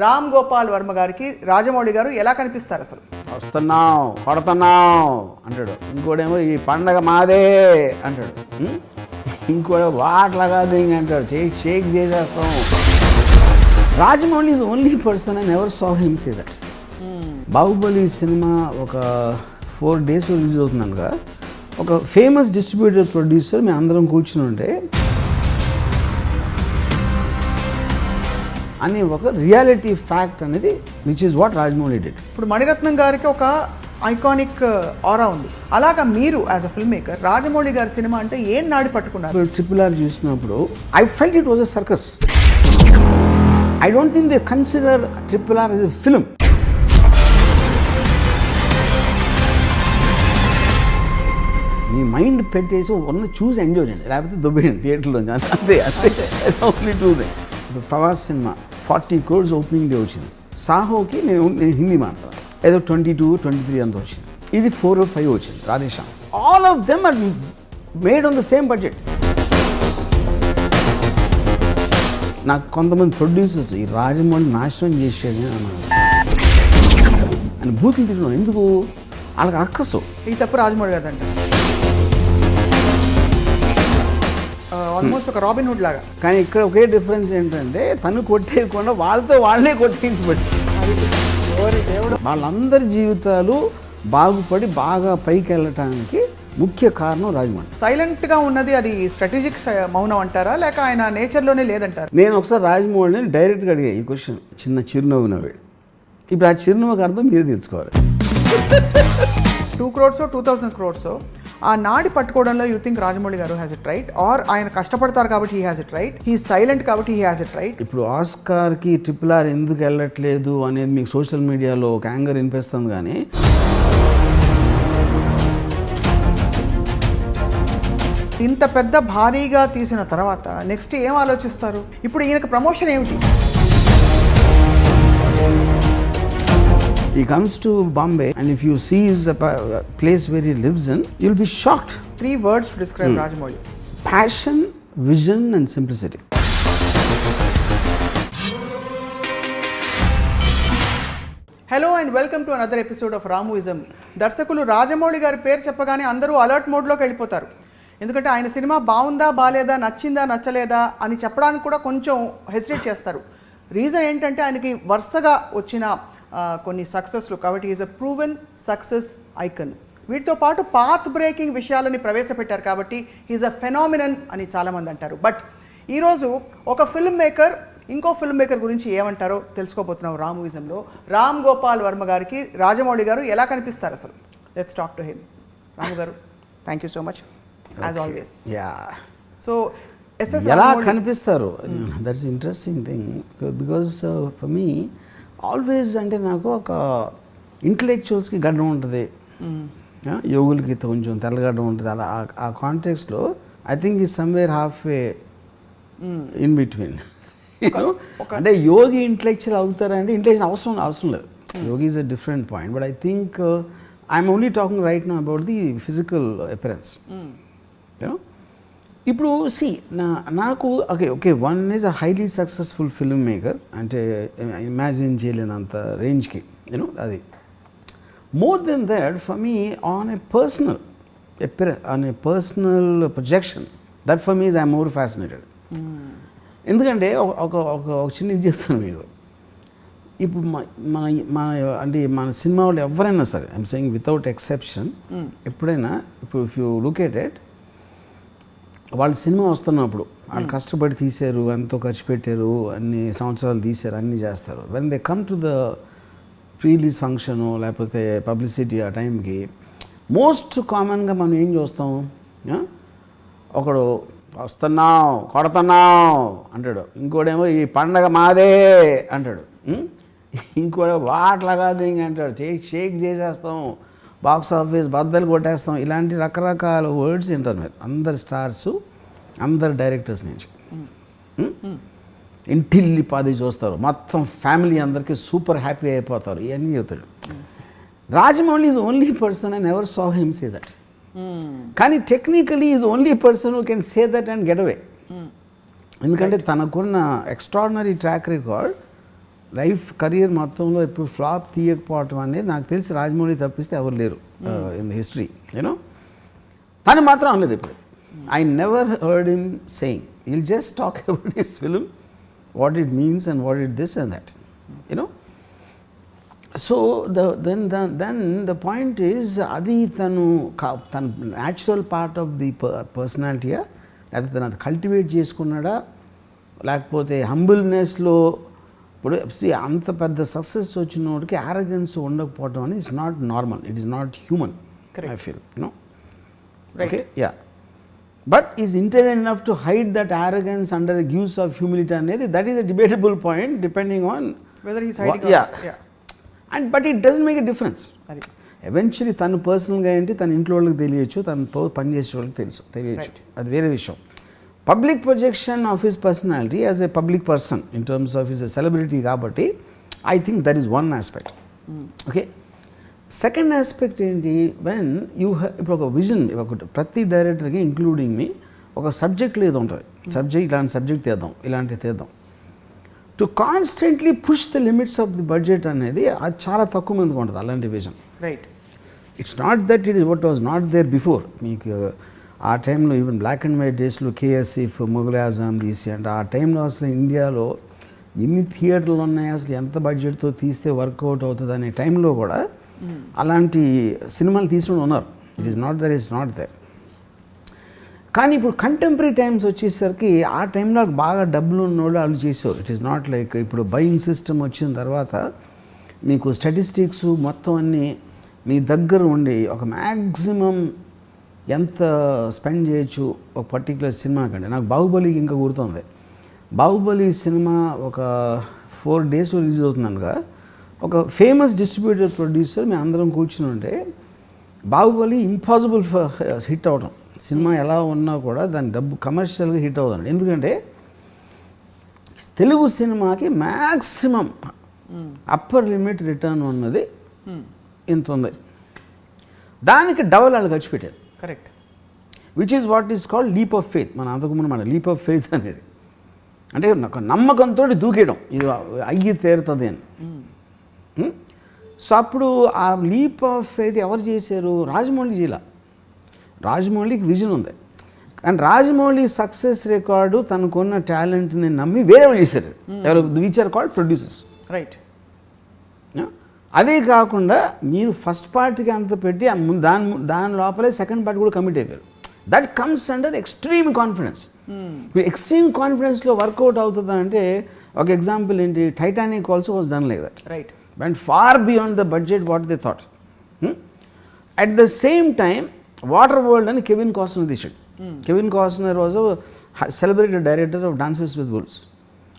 రామ్ గోపాల్ వర్మ గారికి రాజమౌళి గారు ఎలా కనిపిస్తారు అసలు? వస్తున్నాం కొడుతున్నాం అంటాడు, ఇంకోడేమో ఈ పండగ మాదే అంటాడు, ఇంకోటి వాట్లా కాదు అంటాడు, షేక్ చేసేస్తాం. Rajamouli is only person I never saw him say that. Baahubali cinema ఒక 4 days రిలీజ్ అవుతుందనగా ఒక ఫేమస్ డిస్ట్రిబ్యూటర్ ప్రొడ్యూసర్ మేము అందరం కూర్చుని ఉంటే అని ఒక రియాలిటీ ఫ్యాక్ట్ అనేది which is what Rajamouli did. ఇప్పుడు మణిరత్నం గారికి ఒక ఐకానిక్ ఆరా ఉంది, అలాగా మీరు as a film maker Rajamouli గారి సినిమా అంటే ఏం నాడి పట్టుకున్నారు? RRR చూసినప్పుడు I felt it was a circus. I don't think they consider RRR as a film. Me mind పెట్టేసి ఉన్న చూసి ఎంజాయ్ చేయండి, లేకపోతే దొబ్బేయండి థియేటర్లో. అంతే అంతే ఓన్లీ 2 days. ఇప్పుడు Prabhas cinema 40 crores opening day వచ్చింది. సాహోకి నేను హిందీ మాట్లాడతాను, ఏదో 22-23 అంత వచ్చింది. ఇది 4 or 5 వచ్చింది Radhe Shyam. All of them are made on the same budget. నాకు కొంతమంది ప్రొడ్యూసర్స్ ఈ రాజమౌళి నాశనం చేసేది అని బూతులు తిరిగినాను. ఎందుకు? వాళ్ళకి అక్కసు ఈ తప్పు రాజమౌళి గారు అంటే ఆల్మోస్ట్ ఒక రాబిన్ హుడ్ లాగా. కానీ ఇక్కడ ఒకే డిఫరెన్స్ ఏంటంటే తను కొట్టేయకుండా వాళ్ళతో వాళ్ళే కొట్టించబడి వాళ్ళందరి జీవితాలు బాగుపడి బాగా పైకి వెళ్ళటానికి ముఖ్య కారణం రాజమౌళి. సైలెంట్గా ఉన్నది అది స్ట్రాటజిక్ మౌనం అంటారా, లేక ఆయన నేచర్లోనే లేదంటారా? నేను ఒకసారి రాజమౌళిని డైరెక్ట్గా అడిగా ఈ క్వశ్చన్, చిన్న చిరునవ్వు నవ్వాడు. ఇప్పుడు ఆ చిరునవ్వుకి అర్థం మీరు తెలుసుకోవాలి. 2 crores 2000 crores ఆ నాడి పట్టుకోవడంలో యూ థింక్ రాజమౌళి గారు హ్యాస్ ఇట్ రైట్, ఆర్ ఆయన కష్టపడతారు కాబట్టి he has it right, he silent కాబట్టి హీ హ్యాస్ ఇట్ రైట్? ఇప్పుడు ఆస్కార్కి RRR ఎందుకు వెళ్ళట్లేదు అనేది మీకు సోషల్ మీడియాలో ఒక యాంగర్ వినిపిస్తుంది. కానీ ఇంత పెద్ద భారీగా తీసిన తర్వాత నెక్స్ట్ ఏం ఆలోచిస్తారు? ఇప్పుడు ఈయనకు ప్రమోషన్ ఏమిటి? He comes to Bombay and if you see his place where he lives in, you'll be shocked. 3 words to describe Rajamouli: passion, vision and simplicity. Hello and welcome to another episode of Ramuism. దర్శకులు రాజమౌళి గారి పేరు చెప్పగానే అందరూ alert మోడ్లోకి వెళ్ళిపోతారు. ఎందుకంటే ఆయన cinema బాగుందా బాలేదా, నచ్చిందా నచ్చలేదా అని చెప్పడానికి కూడా కొంచెం హెసిటేట్ చేస్తారు. రీజన్ ఏంటంటే ఆయనకి వరుసగా వచ్చిన కొన్ని సక్సెస్లు, కాబట్టి is a proven success icon. వీటితో పాటు పాత్ బ్రేకింగ్ విషయాలని ప్రవేశపెట్టారు కాబట్టి ఈజ్ అ ఫెనామినన్ అని చాలామంది అంటారు. బట్ ఈరోజు ఒక ఫిల్మ్ మేకర్ ఇంకో ఫిల్మ్ మేకర్ గురించి ఏమంటారో తెలుసుకోబోతున్నాం రామూయిజంలో. రామ్ గోపాల్ వర్మ గారికి రాజమౌళి గారు ఎలా కనిపిస్తారు అసలు? Let's talk to him. Ramu గారు, thank you so much as always. So ఎలా కనిపిస్తారు, that's interesting thing because for me always అంటే నాకు ఒక ఇంటలెక్చువల్స్కి గడ్డం ఉంటుంది, యోగులకి కొంచెం తెల్లగడ్డం ఉంటుంది. అలా ఆ కాంటెక్స్లో ఐ థింక్ ఈ somewhere halfway in between. అంటే యోగి ఇంటలెక్చువల్ అవుతారంటే ఇంటలెక్చువల్ అవసరం లేదు. Yogi is a different point. But I think I'm only talking right now about the physical appearance. ఇప్పుడు సి నాకు okay one is a highly successful film maker, అంటే imagine చేయలేనంత రేంజ్కి అది. More than that for me on a personal projection, that for me is I'm more fascinated. ఎందుకంటే ఒక చిన్న ఇది చెప్తాను మీకు. ఇప్పుడు మన సినిమా వాళ్ళు ఎవరైనా సరే, ఐఎమ్ సెయింగ్ వితౌట్ ఎక్సెప్షన్, ఎప్పుడైనా ఇప్పుడు if you look at it, వాళ్ళ సినిమా వస్తున్నప్పుడు వాళ్ళు కష్టపడి తీశారు, ఎంతో ఖర్చు పెట్టారు, అన్ని సంవత్సరాలు తీశారు, అన్నీ చేస్తారు. When they come to the ప్రీలీజ్ function లేకపోతే పబ్లిసిటీ ఆ టైంకి మోస్ట్ కామన్గా మనం ఏం చూస్తాం, ఒకడు వస్తున్నాం కొడుతున్నాం అంటాడు, ఇంకోడేమో ఈ పండగ మాదే అంటాడు, ఇంకోటి వాట్లా కాదు అంటాడు, షేక్ చేసేస్తాం, బాక్స్ ఆఫీస్ బద్దలు కొట్టేస్తాం. ఇలాంటి రకరకాల వర్డ్స్ వింటారు మీరు అందరు స్టార్స్, అందరు డైరెక్టర్స్ నుంచి. ఇంటిల్లి పాది చూస్తారు, మొత్తం ఫ్యామిలీ అందరికీ సూపర్ హ్యాపీ అయిపోతారు, ఇవన్నీ చెబుతాడు. Rajamouli is only person I never saw him say that. కానీ technically is only person who can say that and get away. ఎందుకంటే తనకున్న extraordinary track record life career మొత్తంలో ఇప్పుడు ఫ్లాప్ తీయకపోవటం అనేది నాకు తెలిసి రాజమౌళి తప్పిస్తే ఎవరు లేరు ఇన్ ద హిస్టరీ యూనో. తను మాత్రం అనలేదు ఇప్పుడు. I never heard him saying will just talk about his film, what it means and what it this and that you know. So then the point is అది తన న్యాచురల్ పార్ట్ ఆఫ్ ది పర్సనాలిటీయా, లేకపోతే తను అది కల్టివేట్ చేసుకున్నాడా, లేకపోతే హంబుల్నెస్లో. ఇప్పుడు అంత పెద్ద సక్సెస్ వచ్చిన వాడికి ఆరోగెన్స్ ఉండకపోవడం అనేది it's not normal, it is not human I feel you know. Okay yeah, but is intelligent enough to hide that arrogance under the guise of humility అనేది that is a debatable point depending on whether he's hiding. And but it doesn't make a difference. Eventually తను పర్సనల్గా ఏంటి తన ఇంట్లో వాళ్ళకి తెలియచ్చు, తను పనిచేసే వాళ్ళకి తెలియచ్చు, అది వేరే విషయం. Public projection of his personality as a public person in terms of his celebrity కాబట్టి I think that is one aspect. Okay, second aspect ఏంటి, వెన్ యూ ఇప్పుడు ఒక విజన్ ప్రతి డైరెక్టర్కి ఇంక్లూడింగ్ మీ ఒక సబ్జెక్ట్ ఏదో ఉంటుంది, ఇలాంటి సబ్జెక్ట్ తీద్దాం, ఇలాంటివి తీద్దాం. To constantly push the limits of the budget అనేది అది చాలా తక్కువ మందికి ఉంటుంది అలాంటి vision. Right, it's not that it is what was not there before. మీకు ఆ టైంలో ఈవెన్ బ్లాక్ అండ్ వైట్ డేస్లో కేఎస్ఎఫ్, ముఘల్ ఆజాం తీసి అంటే ఆ టైంలో అసలు ఇండియాలో ఎన్ని థియేటర్లు ఉన్నాయి, అసలు ఎంత బడ్జెట్తో తీస్తే వర్కౌట్ అవుతుంది అనే టైంలో కూడా అలాంటి సినిమాలు తీసుకుని ఉన్నారు. It is not there, it's not there. కానీ ఇప్పుడు కంటెంపరీ టైమ్స్ వచ్చేసరికి ఆ టైంలో బాగా డబ్బులు ఉన్నోళ్ళు వాళ్ళు చేసేవారు. ఇట్ ఈస్ నాట్ లైక్ ఇప్పుడు బయింగ్ సిస్టమ్ వచ్చిన తర్వాత మీకు స్టాటిస్టిక్స్ మొత్తం అన్నీ మీ దగ్గర ఉండి ఒక మ్యాక్సిమం ఎంత స్పెండ్ చేయొచ్చు ఒక పర్టికులర్ సినిమా కంటే. నాకు బాహుబలికి ఇంకా గుర్తుంది, బాహుబలి సినిమా ఒక 4 days రిలీజ్ అవుతుందనగా ఒక ఫేమస్ డిస్ట్రిబ్యూటర్ ప్రొడ్యూసర్ మేము అందరం కూర్చుని ఉంటే బాహుబలి ఇంపాసిబుల్ హిట్ అవడం, సినిమా ఎలా ఉన్నా కూడా దాని డబ్బు కమర్షియల్గా హిట్ అవుతుంది. ఎందుకంటే తెలుగు సినిమాకి మ్యాక్సిమం అప్పర్ లిమిట్ రిటర్న్ ఉన్నది ఇంత ఉంది, దానికి డబల్ వాళ్ళు ఖర్చు పెట్టారు. Correct, which is what is called leap of faith. మన అంతకుముందు మన లీప్ ఆఫ్ ఫెయిత్ అనేది అంటే ఒక నమ్మకంతో దూకేయడం, ఇది అయ్యి తీరుతుంది అని. సో అప్పుడు ఆ లీప్ ఆఫ్ ఫెయిత్ ఎవరు చేశారు? రాజమౌళి జిల్లా. రాజమౌళికి విజన్ ఉంది, అండ్ రాజమౌళి సక్సెస్ రికార్డు తనకున్న టాలెంట్ని నమ్మి వేరే వాళ్ళు చేశారు, ఎవరు which are called producers. Right, అదే కాకుండా మీరు ఫస్ట్ పార్ట్కి అంత పెట్టి దాని లోపలే సెకండ్ పార్ట్ కూడా కమిట్ అయిపోయారు. That comes under extreme confidence. Extreme కాన్ఫిడెన్స్లో వర్కౌట్ అవుతుందా అంటే ఒక ఎగ్జాంపుల్ ఏంటి, Titanic also was done like that. Right, went far beyond the budget what they thought. At the same time, Waterworld and Kevin Costner తీసాడు. Kevin Costner was a celebrated director of Dances with Wolves.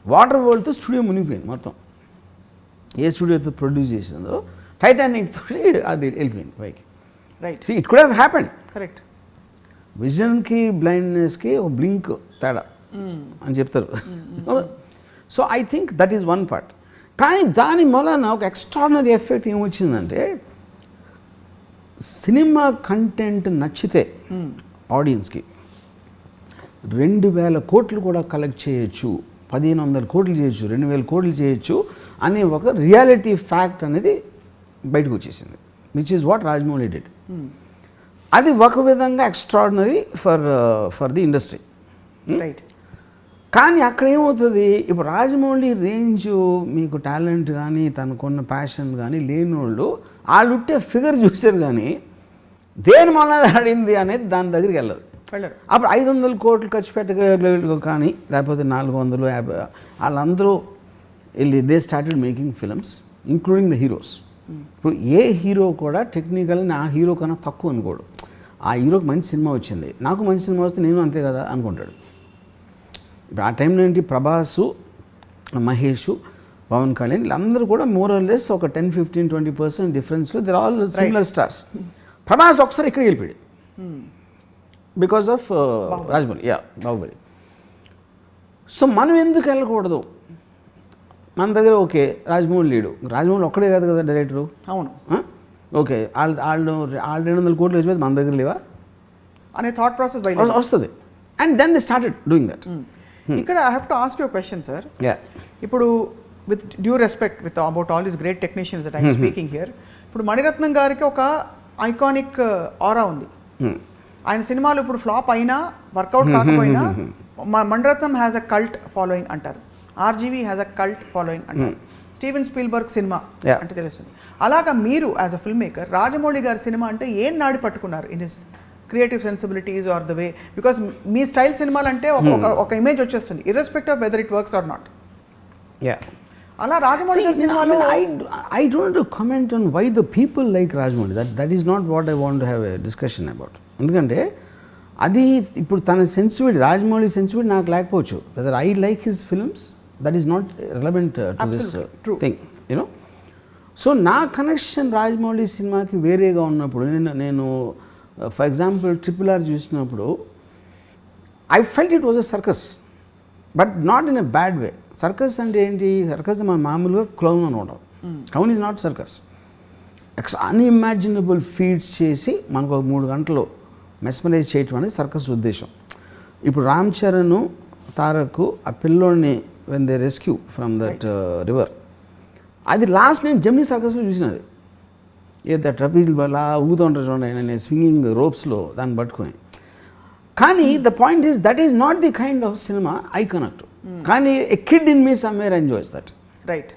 Waterworld తో studio మునిగిపోయింది మొత్తం. ఏ స్టూడియోతో produce చేసిందో Titanic తోటి అది వెళ్ళిపోయింది పైకి. Right, it could have happened. Correct, విజన్కి బ్లైండ్నెస్కి ఒక బ్లింక్ తేడా అని చెప్తారు. So I think that is one part. కానీ దాని వలన ఒక ఎక్స్ట్రాడినరీ ఎఫెక్ట్ ఏమొచ్చిందంటే సినిమా కంటెంట్ నచ్చితే ఆడియన్స్కి 2000 కోట్లు కూడా కలెక్ట్ చేయొచ్చు, 1500 కోట్లు చేయొచ్చు, 2000 కోట్లు చేయొచ్చు అనే ఒక రియాలిటీ ఫ్యాక్ట్ అనేది బయటకు వచ్చేసింది, which is what Rajamouli did. అది ఒక విధంగా extraordinary for the industry. Right, కానీ అక్కడ ఏమవుతుంది, ఇప్పుడు రాజమౌళి రేంజ్ మీకు టాలెంట్ కానీ తనకున్న ప్యాషన్ కానీ లేని వాళ్ళు ఉంటే ఫిగర్ చూశారు కానీ దేని వల్ల ఆడింది అనేది దాని దగ్గరికి వెళ్ళదు. అప్పుడు 500 కోట్లు ఖర్చు పెట్టగలరు కానీ లేకపోతే 450 వాళ్ళందరూ వెళ్ళి they started making films including the heroes. ఇప్పుడు ఏ హీరో కూడా టెక్నికల్గా నా హీరో కన్నా తక్కువ అనుకోడు. ఆ హీరోకి మంచి సినిమా వచ్చింది, నాకు మంచి సినిమా వస్తే నేను అంతే కదా అనుకుంటాడు. ఇప్పుడు ఆ టైంలో ఏంటి, ప్రభాసు, మహేష్, పవన్ కళ్యాణ్ వీళ్ళందరూ కూడా మోర్ ఆర్ లెస్ ఒక 10-15-20% డిఫరెన్స్లో they all similar stars. Prabhas ఒకసారి ఇక్కడ వెళ్ళిపోయాడు because of Rajamouli, Baahubali. So మనం ఎందుకు వెళ్ళకూడదు? మన దగ్గర ఓకే రాజమౌళి లేడు, రాజమౌళి ఒక్కడే కాదు కదా డైరెక్టరు. అవును, ఓకే వాళ్ళు 200 కోట్లు వేసిపోతే మన దగ్గర లేవా అనే థాట్ ప్రాసెస్ వస్తుంది. And then they started doing that. ఇక్కడ I have to ask you question sir. Yeah, ఇప్పుడు with due respect with about all these great technicians that I'm speaking here, ఇప్పుడు మణిరత్నం గారికి ఒక ఐకానిక్ ఆరా ఉంది. ఆయన సినిమాలు ఇప్పుడు ఫ్లాప్ అయినా వర్కౌట్ కాకపోయినా Mani Ratnam has a cult following అంటారు, RGV has a cult following అంటారు, స్టీవెన్ స్పీల్బర్గ్ సినిమా అంటే తెలుస్తుంది. అలాగా మీరు as a film maker Rajamouli గారి సినిమా అంటే ఏం నాడి పట్టుకున్నారు in his creative sensibilities are the way, because మీ స్టైల్ సినిమాలు అంటే ఒక ఇమేజ్ వచ్చేస్తుంది irrespective of whether it works or not. అలా రాజమౌళి గారి సినిమాలో I don't want to comment on why the people like Rajamouli. That is not what I want to have a discussion about. ఎందుకంటే అది ఇప్పుడు తన సెన్సిబిలిటీ, రాజమౌళి సెన్సిబిలిటీ నాకు లేకపోవచ్చు. Whether I like his films, that is not relevant to this thing, you know. So నా connection Rajamouli సినిమాకి వేరేగా ఉన్నప్పుడు నేను ఫర్ ఎగ్జాంపుల్ RRR చూసినప్పుడు I felt it was a circus, but not in a bad way. Circus అంటే ఏంటి? Circus మన మామూలుగా క్లౌన్ అనమాట. Clown is not circus. Unimaginable feats చేసి మనకు 3 గంటలు మెస్మరైజ్ చేయటం అనేది సర్కస్ ఉద్దేశం. ఇప్పుడు రామ్ చరణ్ తారక్ ఆ పిల్లోడిని when they rescue from that river, అది లాస్ట్ నేను జెమినీ సర్కస్లో చూసినది. దట్ రబీల్ అలా ఊగుతూ ఉంటారు చూడండి, నేను స్వింగింగ్ రోప్స్లో దాన్ని పట్టుకొని. కానీ the point is that is not the kind of cinema I connect. కానీ a kid in me somewhere enjoys that. Right.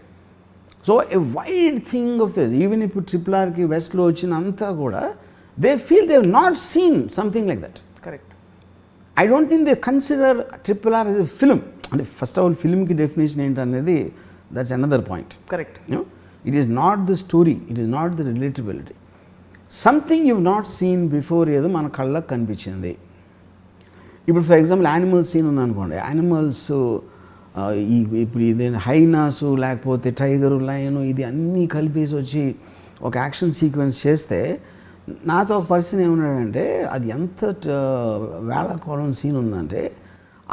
So a wide thing of this, even ఇప్పుడు RRRకి వెస్ట్లో వచ్చినంతా కూడా they feel they have not seen something like that. Correct. I don't think they consider RRR as a film. అంటే first of all ఫిల్మ్కి definition ఏంటనేది that's another point. Correct. It is not the story, it is not the relatability. Something you not seen before ఏదో మన కళ్ళకు కనిపించింది. ఇప్పుడు for example animals scene ఉందనుకోండి, animals ఇప్పుడు ఇది హైనాసు లేకపోతే టైగరు లయను ఇది అన్నీ కలిపేసి వచ్చి ఒక యాక్షన్ సీక్వెన్స్ చేస్తే నాతో ఒక పర్సన్ ఏమన్నాడంటే అది ఎంత వేళకోళం సీన్ ఉందంటే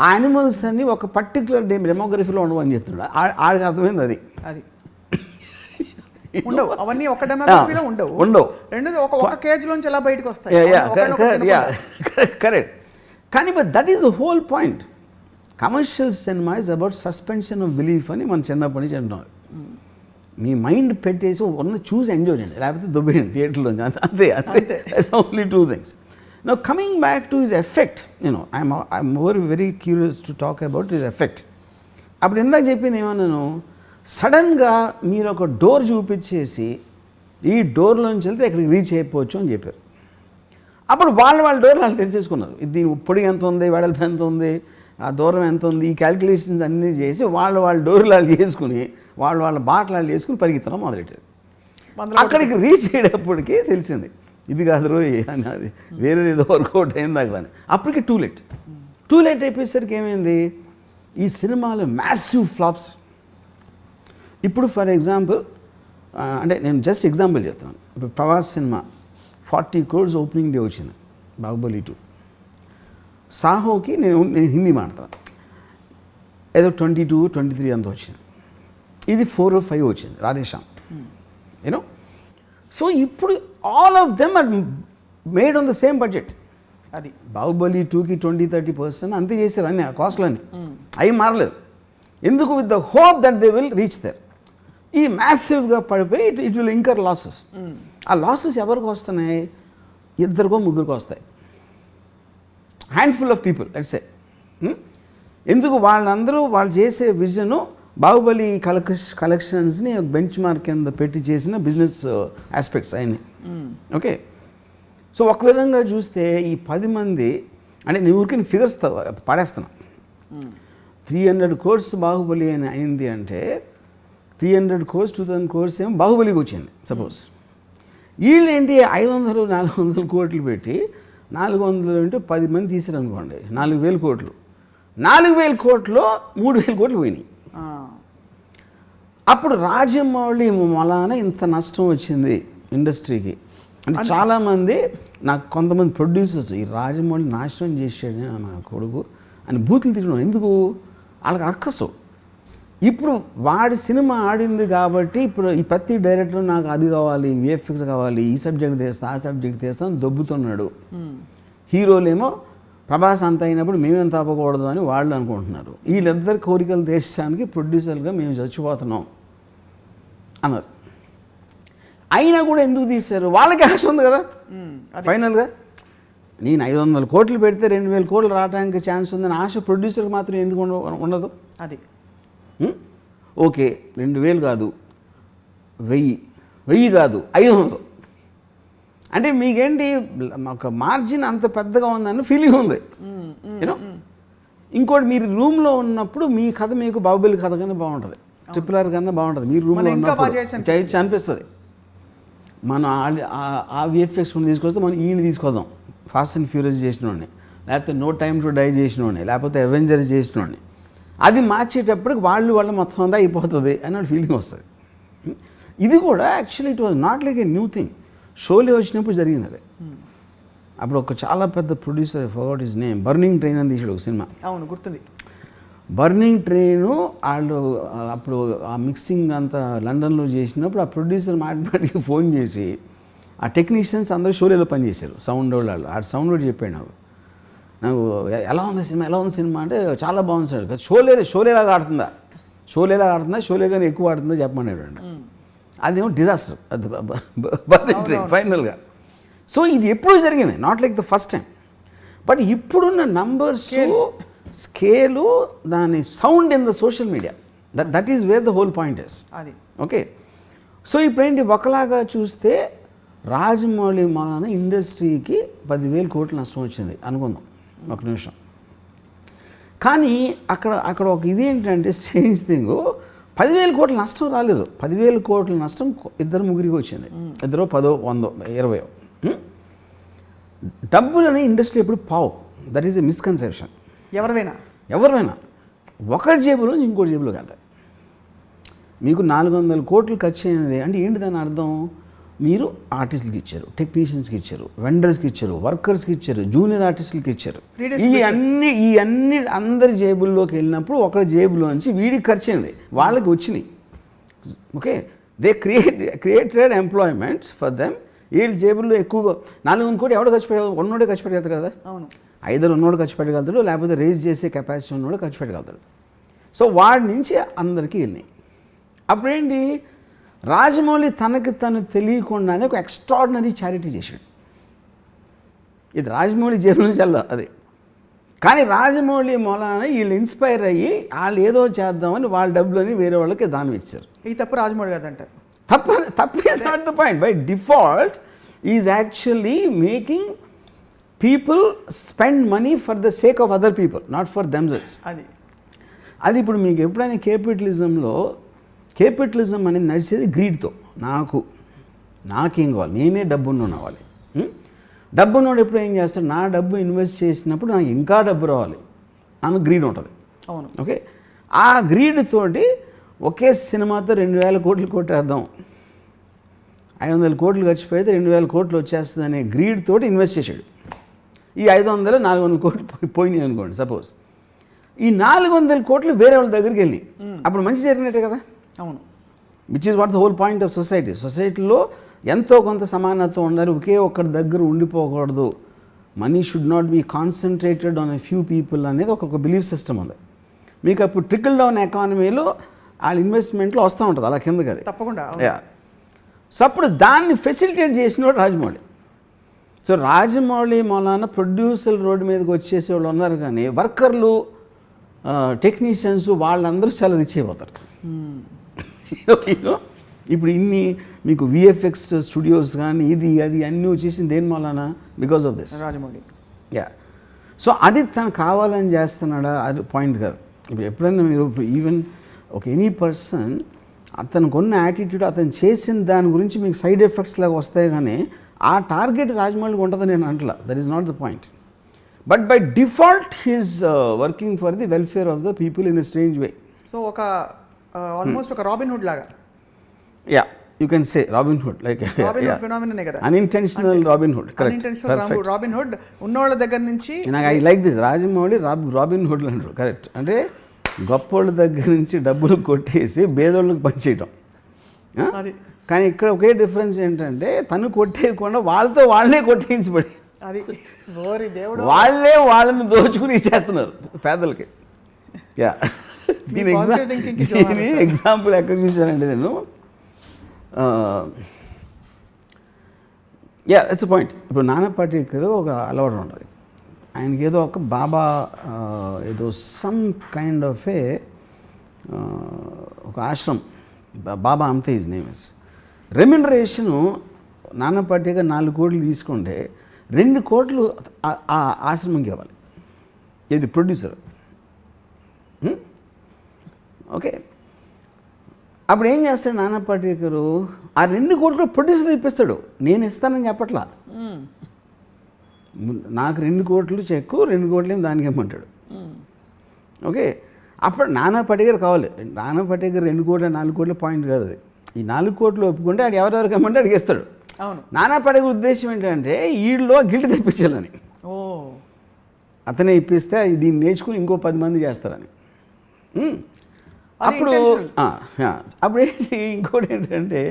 ఆ యానిమల్స్ అన్నీ ఒక పర్టికులర్ డెమోగ్రఫీలో ఉండవని చెప్తున్నాడు. ఆడికి అర్థమైంది అది ఉండవు, అవన్నీ ఒక డెమోగ్రఫీలో ఉండవు. రెండోది ఒక కేజ్ లోంచి ఎలా బయటకు వస్తాయి. కరెక్ట్. కానీ but that is the whole point. Commercial cinema is about suspension of belief అని మనం చిన్నప్పటి నుంచి అంటున్నాం. మీ మైండ్ పెట్టేసి ఉన్న చూసి ఎంజాయ్ చేయండి, లేకపోతే దుబ్బేయండి థియేటర్లో. అంతే అంతే. That's only 2 things. Now coming back to his effect, I'm very curious to talk about his effect. అప్పుడు ఇందాక చెప్పింది ఏమన్నాను, సడన్గా మీరు ఒక డోర్ చూపించేసి ఈ డోర్లోంచి వెళ్తే ఎక్కడికి రీచ్ అయిపోవచ్చు అని చెప్పారు. అప్పుడు వాళ్ళ డోర్ వాళ్ళు తెరిచేసుకున్నారు. ఇది పొడి ఎంత ఉంది, వెడల్పు ఎంత ఉంది, ఆ దూరం ఎంత ఉంది, ఈ క్యాలిక్యులేషన్స్ అన్నీ చేసి వాళ్ళ డోర్లు వాళ్ళు చేసుకుని వాళ్ళ బాటలు వాళ్ళు చేసుకుని పరిగెత్తడం మొదలెట్టారు. అక్కడికి రీచ్ అయ్యేటప్పటికీ తెలిసింది ఇది కాదు రోయ్ అని, అది వేరేది ఏదో వర్కౌట్ అయింది అక్కడ అని. అప్పటికి టూ లేట్ అయిపోయేసరికి ఏమైంది, ఈ సినిమాలో మ్యాసివ్ ఫ్లాప్స్. ఇప్పుడు ఫర్ ఎగ్జాంపుల్ అంటే నేను జస్ట్ ఎగ్జాంపుల్ చెప్తున్నాను. ఇప్పుడు Prabhas cinema 40 crores opening day వచ్చింది, బాహుబలి 2. సాహోకి నేను హిందీ మాట్లాడతాను, ఏదో 22, 23 అంత వచ్చింది. ఇది 4 or 5 వచ్చింది రాధేశ్యామ్, యూనో. సో ఇప్పుడు all of them are made on the same budget. అది బాహుబలి 2కి 20-30% అంతే చేశారు అన్ని కాస్ట్లన్నీ, అవి మారలేదు. ఎందుకు? With the hope that they will reach there. ఈ మ్యాసివ్గా పడిపోయి ఇట్ విల్ ఇంకర్ లాసెస్. ఆ లాసెస్ ఎవరికి వస్తున్నాయి? 2 ముగ్గురికి వస్తాయి, handful of people let's say. ఎందుకు? వాళ్ళందరూ వాళ్ళు చేసే విజను బాహుబలి కలెక్షన్స్ని బెంచ్ మార్క్ కింద పెట్టి చేసిన బిజినెస్ ఆస్పెక్ట్స్ అన్నీ. ఓకే. సో ఒక విధంగా చూస్తే ఈ 10 మంది అంటే నేను ఊరికి ఫిగర్స్ పడేస్తున్నా. 300 crores బాహుబలి అని అయింది అంటే 300 crores 2000 crores ఏమో బాహుబలికి వచ్చింది సపోజ్. వీళ్ళేంటి 500-400 కోట్లు పెట్టి 400 అంటే 10 మంది తీసారు అనుకోండి, 4000 కోట్లు. 4000 కోట్లో 3000 కోట్లు పోయినాయి. అప్పుడు రాజమౌళి వలన ఇంత నష్టం వచ్చింది ఇండస్ట్రీకి అంటే చాలామంది నాకు కొంతమంది ప్రొడ్యూసర్స్ ఈ రాజమౌళి నాశనం చేసాడు నా కొడుకు అని బూతులు తిట్టడం. ఎందుకు? వాళ్ళకి అక్కసు. ఇప్పుడు వాడి సినిమా ఆడింది కాబట్టి ఇప్పుడు ఈ ప్రతి డైరెక్టర్ నాకు అది కావాలి, VFX కావాలి, ఈ సబ్జెక్ట్ తీస్తా ఆ సబ్జెక్ట్ తీస్తా అని దొబ్బుతున్నాడు. హీరోలేమో ప్రభాస్ అంత అయినప్పుడు మేమేం తప్పకూడదు అని వాళ్ళు అనుకుంటున్నారు. వీళ్ళిద్దరు కోరికలు తీర్చడానికి ప్రొడ్యూసర్గా మేము చచ్చిపోతున్నాం అన్నారు. అయినా కూడా ఎందుకు తీశారు? వాళ్ళకి ఆశ ఉంది కదా ఫైనల్గా. నేను 500 కోట్లు పెడితే 2000 కోట్లు రావడానికి ఛాన్స్ ఉందని ఆశ ప్రొడ్యూసర్కి మాత్రం ఎందుకు ఉండదు? అది ఓకే 2000 కాదు 1000 కాదు 500, అంటే మీకేంటి ఒక మార్జిన్ అంత పెద్దగా ఉందని ఫీలింగ్ ఉంది యూనో. ఇంకోటి మీరు రూమ్లో ఉన్నప్పుడు మీ కథ మీకు బాహుబలి కథ కన్నా బాగుంటుంది, RRR కన్నా బాగుంటుంది. మీరు రూమ్లో ఉన్నప్పుడు చేయొచ్చు అనిపిస్తుంది. మనం ఆ VFX తీసుకొస్తే మనం ఈయన తీసుకొద్దాం, ఫాస్ట్ అండ్ ఫ్యూరియస్ చేసినోడిని, లేకపోతే నో టైమ్ టు డై చేసినోడిని, లేకపోతే అవెంజర్స్ చేసినోడిని. అది మార్చేటప్పటికి వాళ్ళు మొత్తం అంతా అయిపోతుంది అని ఫీలింగ్ వస్తుంది. ఇది కూడా actually it was not like a new thing. Sholay వచ్చినప్పుడు జరిగింది అది. అప్పుడు ఒక చాలా పెద్ద producer, forgot his name, burning train అని తీసాడు ఒక సినిమా. అవును గుర్తుంది. బర్నింగ్ ట్రైను వాళ్ళు అప్పుడు ఆ మిక్సింగ్ అంతా లండన్లో చేసినప్పుడు ఆ ప్రొడ్యూసర్ మాటికి ఫోన్ చేసి ఆ టెక్నీషియన్స్ అందరూ షోలేలో పనిచేశారు, సౌండ్ వాళ్ళు. ఆ సౌండ్ కూడా చెప్పాడు నాకు ఎలా ఉంది సినిమా అంటే చాలా బాగుంది సార్. షోలేలాగా ఆడుతుందా, షోలే కానీ ఎక్కువ ఆడుతుందా చెప్పమన్నాడు అండి. అదేమో డిజాస్టర్ అది బర్నింగ్ ట్రైన్ ఫైనల్గా. సో ఇది ఎప్పుడు జరిగింది, not like the first time. But ఇప్పుడున్న నంబర్స్, స్కేలు, దాని sound in the social media, that is where the whole point is. అది ఓకే. సో ఇప్పుడేంటి ఒకలాగా చూస్తే రాజమౌళి మూలాన ఇండస్ట్రీకి 10,000 కోట్లు నష్టం వచ్చింది అనుకుందాం ఒక నిమిషం. కానీ అక్కడ ఒక ఇది ఏంటంటే స్ట్రేంజ్ థింగ్, 10,000 కోట్ల నష్టం రాలేదు. 10,000 కోట్ల నష్టం 2-3 వచ్చింది, 2, 10, 100, 20. డబ్బులని ఇండస్ట్రీ ఎప్పుడు పావు, దట్ ఈస్ ఎ మిస్కన్సెప్షన్. ఎవరైనా ఒకరి జేబులోంచి ఇంకోటి జేబులోకి వెళ్తాయి. మీకు 400 కోట్లు ఖర్చు అయినది అంటే ఏంటి దాని అర్థం? మీరు ఆర్టిస్టులకి ఇచ్చారు, టెక్నీషియన్స్కి ఇచ్చారు, వెండర్స్కి ఇచ్చారు, వర్కర్స్కి ఇచ్చారు, జూనియర్ ఆర్టిస్టులకి ఇచ్చారు. ఇవన్నీ అందరి జేబుల్లోకి వెళ్ళినప్పుడు ఒకరి జేబులోంచి వీడికి ఖర్చు అయింది, వాళ్ళకి వచ్చినాయి. Okay, they created employment for them. వీళ్ళ జేబుల్లో ఎక్కువగా 400 కోట్లు ఎవడో ఖర్చు పెట్టగలదు? ఉన్నోడే ఖర్చు పెట్టగలుగుతారు కదా. అవును, ఐదరు ఉన్నోడు ఖర్చు పెట్టగలుగుతాడు, లేకపోతే రేజ్ చేసే కెపాసిటీ ఉన్నోడు ఖర్చు పెట్టగలుగుతాడు. సో వాడి నుంచి అందరికీ వెళ్ళినాయి. అప్పుడేంటి, రాజమౌళి తనకి తను తెలియకుండానే ఒక ఎక్స్ట్రాడినరీ చారిటీ చేశాడు. ఇది రాజమౌళి జేబు నుంచి వెళ్ళ అది. కానీ రాజమౌళి మూలాన వీళ్ళు ఇన్స్పైర్ అయ్యి వాళ్ళు ఏదో చేద్దామని వాళ్ళ డబ్బులని వేరే వాళ్ళకి దానం ఇచ్చారు. ఈ తప్పు రాజమౌళి గారు అంటారు. తప్పు is not the point. By default is actually making people spend money for the sake of other people, not for themselves. అది ఇప్పుడు మీకు ఎప్పుడైనా కేపిటలిజం అనేది నడిచేది గ్రీడ్తో. నాకేం కావాలి, నేనే డబ్బున్న అవ్వాలి. డబ్బున్నోడు ఎప్పుడు ఏం చేస్తాడు, నా డబ్బు ఇన్వెస్ట్ చేసినప్పుడు నాకు ఇంకా డబ్బు రావాలి అని గ్రీడ్ ఉంటుంది. అవును, ఓకే. ఆ గ్రీడ్ తోటి ఒకే సినిమాతో 2,000 కోట్లు కొట్టేద్దాం, 500 కోట్లు ఖర్చు పెడితే 2,000 కోట్లు వచ్చేస్తుంది అనే గ్రీడ్ తోటి ఇన్వెస్ట్ చేశాడు. ఈ 500 400 కోట్లు పోయినాయి అనుకోండి సపోజ్. ఈ 400 కోట్లు వేరే వాళ్ళ దగ్గరికి వెళ్ళి అప్పుడు మంచి జరిగినట్టే కదా. అవును, which is what the whole point of society. సొసైటీలో ఎంతో కొంత సమానత్వం ఉండాలి, ఒకే ఒక్కరి దగ్గర ఉండిపోకూడదు. Money should not be concentrated on a few people అనేది ఒక బిలీఫ్ సిస్టమ్ ఉంది. మీకు అప్పుడు ట్రికల్ డౌన్ ఎకానమీలో వాళ్ళ ఇన్వెస్ట్మెంట్లో వస్తూ ఉంటుంది అలా కిందకి, అది తప్పకుండా. సో అప్పుడు దాన్ని ఫెసిలిటేట్ చేసినోడు రాజమౌళి. సో రాజమౌళి మూలాన ప్రొడ్యూసర్ రోడ్డు మీదకి వచ్చేసే వాళ్ళు ఉన్నారు, కానీ వర్కర్లు, టెక్నీషియన్స్ వాళ్ళందరూ చాలా రిచ్ అయిపోతారు. ఇప్పుడు ఇన్ని మీకు VFX స్టూడియోస్ కానీ ఇది అది అన్నీ వచ్చేసింది దేని మూలాన? Because of this Rajamouli. So అది తను కావాలని చేస్తున్నాడా అది పాయింట్ కాదు. ఇప్పుడు ఎప్పుడైనా మీరు ఈవెన్ ఒక ఎనీ పర్సన్ అతనికి ఉన్న యాటిట్యూడ్, అతను చేసిన దాని గురించి మీకు సైడ్ ఎఫెక్ట్స్ లాగా వస్తాయి, కానీ ఆ టార్గెట్ రాజమౌళికి ఉంటుందని నేను అంటలా. That is not the point. But by default he's working for the welfare of the people in a strange way. So ఒక ఆల్మోస్ట్ ఒక రాబిన్ హుడ్ లాగా. You can say Robin Hood, like Robin Hood phenomenon kada. Unintentional Robin Hood, correct. Unintentional Robin Hood ఉన్నోళ్ళ దగ్గర నుంచి. I like this Rajamouli Robin Hood అంటారు, correct. అంటే గొప్పోళ్ళ దగ్గర నుంచి డబ్బులు కొట్టేసి పేదోళ్ళకి పనిచేయటం. కానీ ఇక్కడ ఒకే డిఫరెన్స్ ఏంటంటే తను కొట్టేయకుండా వాళ్ళతో వాళ్ళే కొట్టేయించబడి. అది ఓరి దేవుడు. వాళ్ళని దోచుకుని ఇచ్చేస్తున్నారు పేదలకి. యా, దీని ఎగ్జాంపుల్ ఎక్కడ చూశానంటే నేను, యా ఇట్స్ పాయింట్. ఇప్పుడు నానా పాటేకర్ ఒక అలవాటు ఉంటుంది ఆయనకి, ఏదో ఒక బాబా ఏదో సమ్ కైండ్ ఆఫ్ ఏ ఒక ఆశ్రమం, బాబా అంతే హిజ్ నేమ్ ఇస్. రెమ్యునరేషను నానా పాటేకర్ 4 కోట్లు తీసుకుంటే 2 కోట్లు ఆ ఆశ్రమంకి ఇవ్వాలి. ఇది ప్రొడ్యూసర్. ఓకే, అప్పుడు ఏం చేస్తాడు నానా పాటేకరు, ఆ 2 కోట్లు ప్రొడ్యూసర్ ఇప్పిస్తాడు. నేను ఇస్తానని చెప్పట్లా, నాకు 2 కోట్లు చెక్కు, 2 కోట్లు దానికి ఇమ్మంటాడు. ఓకే, అప్పుడు నానా పాటేకర్ కావాలి. నానా పాటేకర్ 2 కోట్ల 4 కోట్ల పాయింట్ కాదు అది. ఈ 4 కోట్లు ఒప్పుకుంటే ఆడు ఎవరెవరికి ఇమ్మంటే అడిగేస్తాడు. అవును, నానా పాటేకర్ ఉద్దేశం ఏంటంటే వీళ్ళలో గిల్ట్ తెప్పించాలని. అతనే ఇప్పిస్తే దీన్ని నేర్చుకుని ఇంకో 10 మంది చేస్తారని. అప్పుడు ఏంటి, ఇంకోటి ఏంటంటే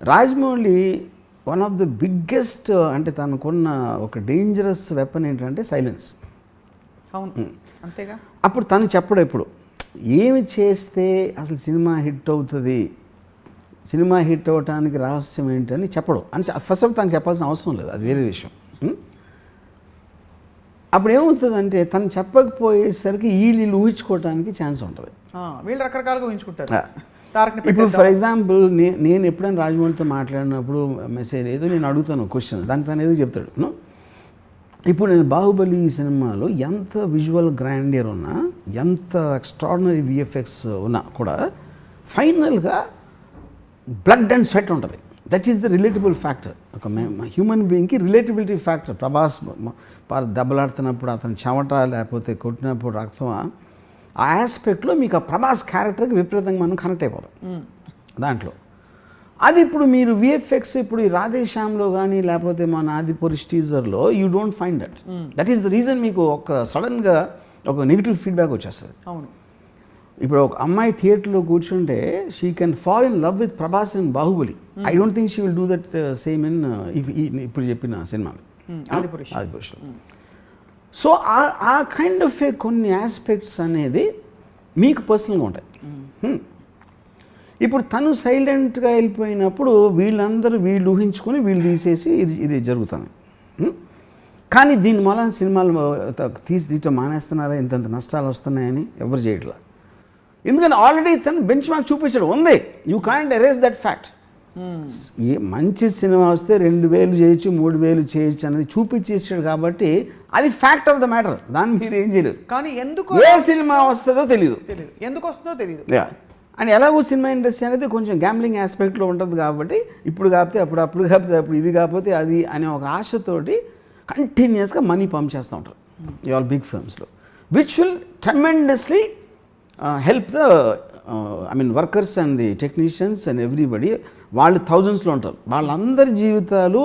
Rajamouli one of the biggest, అంటే తనకున్న ఒక డేంజరస్ వెపన్ ఏంటంటే సైలెన్స్. అవును, అంతేగా. అప్పుడు తను చెప్పడు ఎప్పుడు ఏమి చేస్తే అసలు సినిమా హిట్ అవుతుంది, సినిమా హిట్ అవ్వటానికి రహస్యం ఏంటని చెప్పడు. అని ఫస్ట్ ఆఫ్ తను చెప్పాల్సిన అవసరం లేదు, అది వేరే విషయం. అప్పుడు ఏమవుతుందంటే తను చెప్పకపోయేసరికి వీళ్ళు ఊహించుకోవడానికి ఛాన్స్ ఉంటుంది. వీళ్ళు రకరకాలుగా ఊహించుకుంటారు. ఇప్పుడు ఫర్ ఎగ్జాంపుల్ నేను ఎప్పుడైనా రాజమౌళితో మాట్లాడినప్పుడు మెసేజ్ ఏదో నేను అడుగుతాను క్వశ్చన్, దానికి తను ఏదో చెప్తాడు. ఇప్పుడు నేను బాహుబలి సినిమాలో ఎంత విజువల్ గ్రాండియర్ ఉన్నా, ఎంత ఎక్స్ట్రాడినరీ విఎఫ్ఎక్స్ ఉన్నా కూడా ఫైనల్గా బ్లడ్ అండ్ స్వెట్ ఉంటుంది. That is the relatable factor. ఒక హ్యూమన్ బీయింగ్కి రిలేటబిలిటీ ఫ్యాక్టర్. ప్రభాస్ దెబ్బలాడుతున్నప్పుడు అతను చెమట లేకపోతే కొట్టినప్పుడు రక్తం, ఆ ఆస్పెక్ట్లో మీకు ఆ ప్రభాస్ క్యారెక్టర్కి విపరీతంగా మనం కనెక్ట్ అయిపోతాం దాంట్లో. అది ఇప్పుడు మీరు విఎఫ్ఎక్స్ ఇప్పుడు ఈ రాధేశ్యామ్లో కానీ లేకపోతే మన ఆదిపురుష్ టీజర్లో you don't find that. That is the reason మీకు ఒక సడన్గా ఒక నెగిటివ్ ఫీడ్బ్యాక్ వచ్చేస్తుంది. అవును, ఇప్పుడు ఒక అమ్మాయి థియేటర్లో కూర్చుంటే she can fall in love with Prabhas in Baahubali. I don't think she will do that same in ఇప్పుడు చెప్పిన సినిమాలో ఆదిపురుష్లో. సో ఆ కైండ్ ఆఫ్ ఏ కొన్ని ఆస్పెక్ట్స్ అనేది మీకు పర్సనల్గా ఉంటాయి. ఇప్పుడు తను సైలెంట్గా వెళ్ళిపోయినప్పుడు వీళ్ళందరూ వీళ్ళు ఊహించుకొని వీళ్ళు తీసేసి ఇది జరుగుతుంది. కానీ దీని వలన సినిమాలు తీయటం మానేస్తున్నారా, ఇంతంత నష్టాలు వస్తున్నాయని ఎవరు చేయట్లా. ఎందుకంటే ఆల్రెడీ తను బెంచ్ మార్క్ చూపించాడు, ఉంది. You can't erase that fact. మంచి సినిమా వస్తే 2000 చేయొచ్చు, 3000 చేయొచ్చు అనేది చూపించేసాడు కాబట్టి అది ఫ్యాక్ట్ ఆఫ్ ద మ్యాటర్. దాన్ని మీరు ఏం చేయలేరు. కానీ ఎందుకు ఏ సినిమా వస్తుందో తెలియదు, ఎందుకు వస్తుందో తెలియదు. అండ్ ఎలాగో సినిమా ఇండస్ట్రీ అనేది కొంచెం గ్యాంబ్లింగ్ ఆస్పెక్ట్లో ఉంటుంది కాబట్టి ఇప్పుడు కాకపోతే అప్పుడు కాకపోతే అప్పుడు ఇది కాకపోతే అది అనే ఒక ఆశతోటి కంటిన్యూస్గా మనీ పంప్ చేస్తూ ఉంటారు ఈ ఆల్ బిగ్ ఫిల్మ్స్లో, which will tremendously help the workers and the technicians and everybody. వాళ్ళు థౌజండ్స్లో ఉంటారు. వాళ్ళందరి జీవితాలు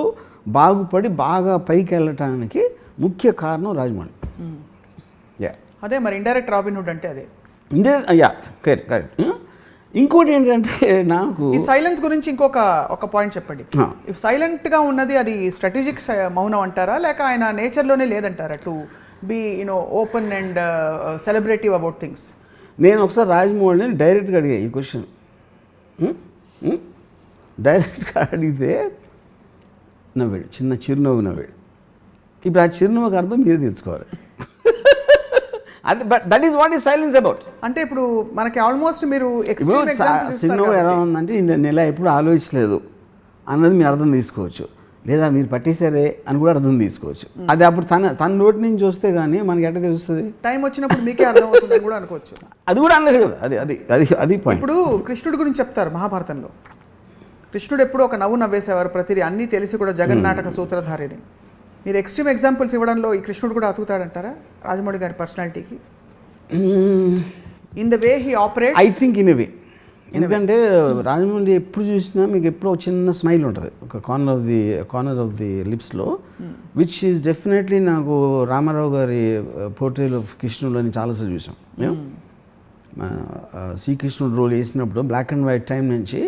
బాగుపడి బాగా పైకి వెళ్ళటానికి ముఖ్య కారణం రాజమౌళి. అదే మరి ఇండైరెక్ట్ రాబిన్ హుడ్ అంటే అదే. కరెక్ట్. ఇంకోటి ఏంటంటే నాకు ఈ సైలెన్స్ గురించి ఒక పాయింట్ చెప్పండి. సైలెంట్గా ఉన్నది అది స్ట్రాటజిక్ మౌనం అంటారా, లేక ఆయన నేచర్లోనే లేదంటారా to be open and celebrative about things? నేను ఒకసారి రాజమౌళిని డైరెక్ట్గా అడిగా ఈ క్వశ్చన్. డైరెక్ట్గా అడిగితే నవ్వాడు, చిన్న చిరునవ్వు నవ్వాడు. ఇప్పుడు ఆ చిరునవ్వుకి అర్థం మీరే తెలుసుకోవాలి. అది that is what is silence about. అంటే ఇప్పుడు మనకి ఆల్మోస్ట్ మీరు చిరునవ్వు ఎలా ఉందంటే నేను ఇలా ఎప్పుడు ఆలోచించలేదు అన్నది మీరు అర్థం తీసుకోవచ్చు, లేదా మీరు పట్టేశారే అని కూడా అర్థం తీసుకోవచ్చు. అది అప్పుడు తన నోటి నుంచి వస్తే కానీ మనకి ఎట్లా తెలుస్తుంది? టైం వచ్చినప్పుడు మీకే అర్థం అవుతుంది కూడా అనుకోవచ్చు. అది కూడా అనలేదు కదా, అది పాయింట్. ఇప్పుడు కృష్ణుడి గురించి చెప్తారు మహాభారతంలో. కృష్ణుడు ఎప్పుడు ఒక నవ్వు నవ్వేసేవారు ప్రతిదీ, అన్నీ తెలిసి కూడా జగన్నాటక సూత్రధారిని. మీరు ఎక్స్ట్రీమ్ ఎగ్జాంపుల్స్ ఇవ్వడంలో ఈ కృష్ణుడు కూడా అతుకుతాడంటారా రాజమౌళి గారి పర్సనాలిటీకి? In the way he operate, I think in a way. ఎందుకంటే రాజమౌళి ఎప్పుడు చూసినా మీకు ఎప్పుడో చిన్న స్మైల్ ఉంటుంది ఒక కార్నర్ ఆఫ్ ది లిప్స్లో, విచ్ ఈజ్ డెఫినెట్లీ నాకు రామారావు గారి పోర్ట్రేల్ ఆఫ్ కృష్ణుడు అని చాలాసార్లు చూసాం. శ్రీకృష్ణుడు రోల్ వేసినప్పుడు బ్లాక్ అండ్ వైట్ టైం నుంచి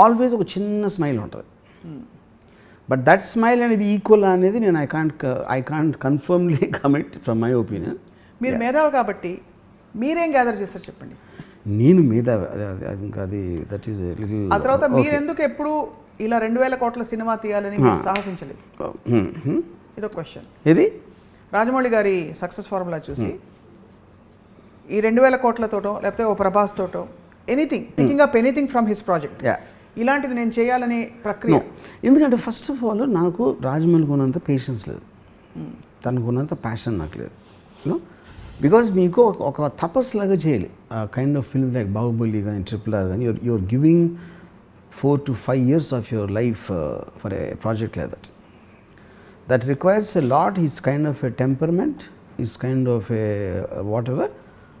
ఆల్వేస్ ఒక చిన్న స్మైల్ ఉంటుంది. బట్ దట్ స్మైల్ అనేది ఈక్వల్ అనేది నేను I can't కన్ఫర్మ్లీ commit from my opinion. మీరు మేధావి కాబట్టి మీరేం గ్యాదర్ చేస్తారు చెప్పండి. నేను మేధావి, అది దట్ ఈస్ లిటిల్. ఆ తర్వాత మీరు ఎందుకు ఎప్పుడు ఇలా 2000 కోట్ల సినిమా తీయాలని మీరు సాహసించలేదు? ఇదో క్వశ్చన్. ఇది రాజమౌళి గారి సక్సెస్ ఫార్ములా చూసి ఈ 2000 కోట్లతోటో లేకపోతే ఓ ప్రభాస్ తోటో anything picking up anything from his project ఇలాంటిది నేను చేయాలనే ప్రక్రియ. ఎందుకంటే ఫస్ట్ ఆఫ్ ఆల్ నాకు రాజమౌళికి ఉన్నంత పేషెన్స్ లేదు, తనకున్నంత ప్యాషన్ నాకు లేదు. బికాజ్ మీకు ఒక తపస్సు లాగా చేయాలి kind of film like Baahubali కానీ RRR కానీ you're giving 4 to 5 years of your life for a project like that. That requires a lot. His kind of a temperament, his kind of a whatever.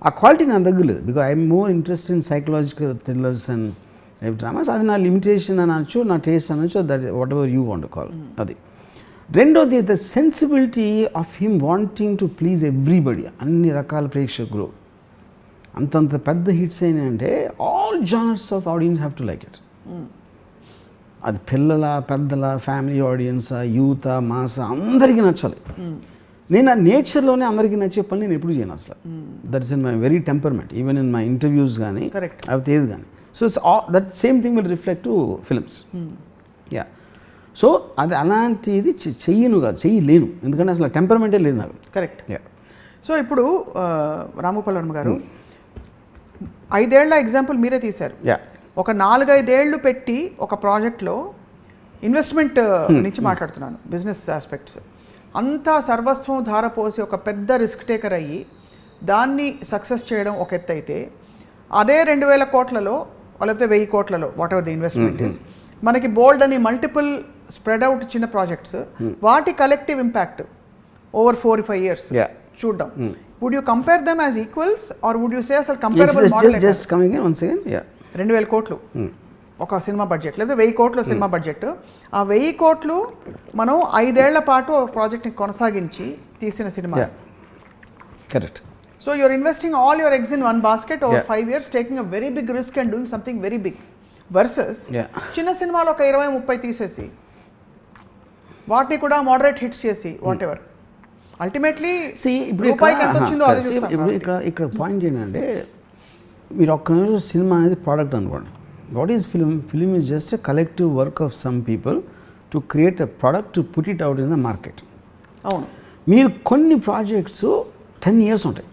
A quality na daggale because I am more interested in psychological thrillers and dramas. Adi na limitation anachu, na taste anachu, that whatever you want to call. Adi. రెండోది the sensibility of him wanting to please everybody. అన్ని రకాల ప్రేక్షకులు అంతంత పెద్ద hits అయినాయంటే all genres of audience have to like it. అది పిల్లల, పెద్దల, ఫ్యామిలీ ఆడియన్స్, యూత్, మాస్ అందరికీ నచ్చాలి. నేను ఆ నేచర్లోనే అందరికీ నచ్చే పని నేను ఎప్పుడు చేయను అసలు. That is in my very temperament, even in my interviews కానీ అవి ఏది కానీ. So that same thing will reflect to films. Yeah, so అది అలాంటిది చెయ్యను కాదు, చెయ్యలేను, ఎందుకంటే అసలు టెంపర్మెంటే లేదు నాకు. కరెక్ట్. సో ఇప్పుడు రాంగోపాల్ వర్మ గారు 5 ఏళ్ల ఎగ్జాంపుల్ మీరే తీశారు. ఒక 4-5 ఏళ్ళు పెట్టి ఒక ప్రాజెక్ట్లో ఇన్వెస్ట్మెంట్ నుంచి మాట్లాడుతున్నాను, బిజినెస్ ఆస్పెక్ట్స్ అంతా సర్వస్వం ధారపోసి ఒక పెద్ద రిస్క్ టేకర్ అయ్యి దాన్ని సక్సెస్ చేయడం ఒక ఎత్తు అయితే, అదే 2000 కోట్లలో లేకపోతే 1000 కోట్లలో whatever the investment is, మనకి బోల్డ్ అని మల్టిపుల్ స్ప్రెడ్ అవుట్ చిన్న ప్రాజెక్ట్స్, వాటి కలెక్టివ్ ఇంపాక్ట్ ఓవర్ 4-5 years చూద్దాం. Would you compare them as equals or would you say అసలు కంపేరబుల్ మోడల్? 2000 కోట్లు ఒక సినిమా బడ్జెట్ లేదా 1000 కోట్లు సినిమా బడ్జెట్, ఆ 1000 కోట్లు మనం 5 ఏళ్ల పాటు ప్రాజెక్ట్ని కొనసాగించి తీసిన సినిమా. Correct. So you're investing all your eggs in one basket over 5 years, taking a very big risk and doing something very big. Versus చిన్న సినిమాలో ఒక 20-30 తీసేసి వాటిని కూడా మోడరేట్ హిట్స్ చేసి వాట్ ఎవర్ అల్టిమేట్లీ ఇక్కడ పాయింట్ ఏంటంటే, మీరు ఒక్క నిమిషం సినిమా అనేది ప్రోడక్ట్ అనుకోండి. What is film? Film is just a collective work of some people to create a product to put it out in the market. అవును. మీరు కొన్ని ప్రాజెక్ట్స్ 10 years ఉంటాయి.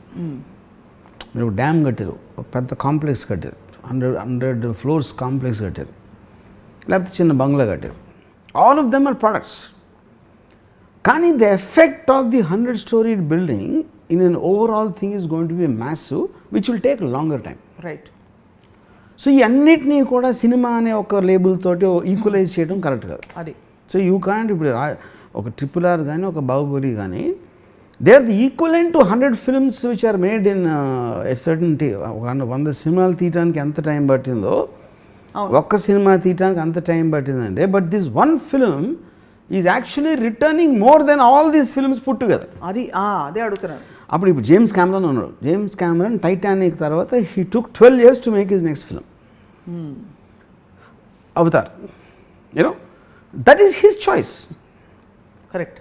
మీరు డ్యామ్ కట్టారు, ఒక పెద్ద కాంప్లెక్స్ కట్టారు, 100 floors కాంప్లెక్స్ కట్టారు, లేకపోతే చిన్న బంగ్లా కట్టారు. All of them are products. కానీ the effect of the 100-story building in an overall thing is going to be massive which will take longer time. Right. So ఈ అన్నిటినీ కూడా సినిమా అనే ఒక లేబుల్ తోటి ఈక్వలైజ్ చేయడం కరెక్ట్ కాదు. అది. సో యూ కాంట్ ఇప్పుడు ఒక RRR కానీ ఒక బాహుబలి కానీ they are the equivalent to 100 films which are made in a certain 100 సినిమాలు తీయడానికి ఎంత టైం పట్టిందో ఒక్క సినిమా తీయడానికి అంత టైం పట్టిందంటే, but this one film is actually returning more than all these films put together. అదే అడుగుతున్నాను. ఇప్పుడు జేమ్స్ కెమెరాన్ ఉన్నాడు. జేమ్స్ కెమెరాన్ టైటానిక్ తర్వాత he took 12 years to make his next film Avatar. You know that is his choice. Correct.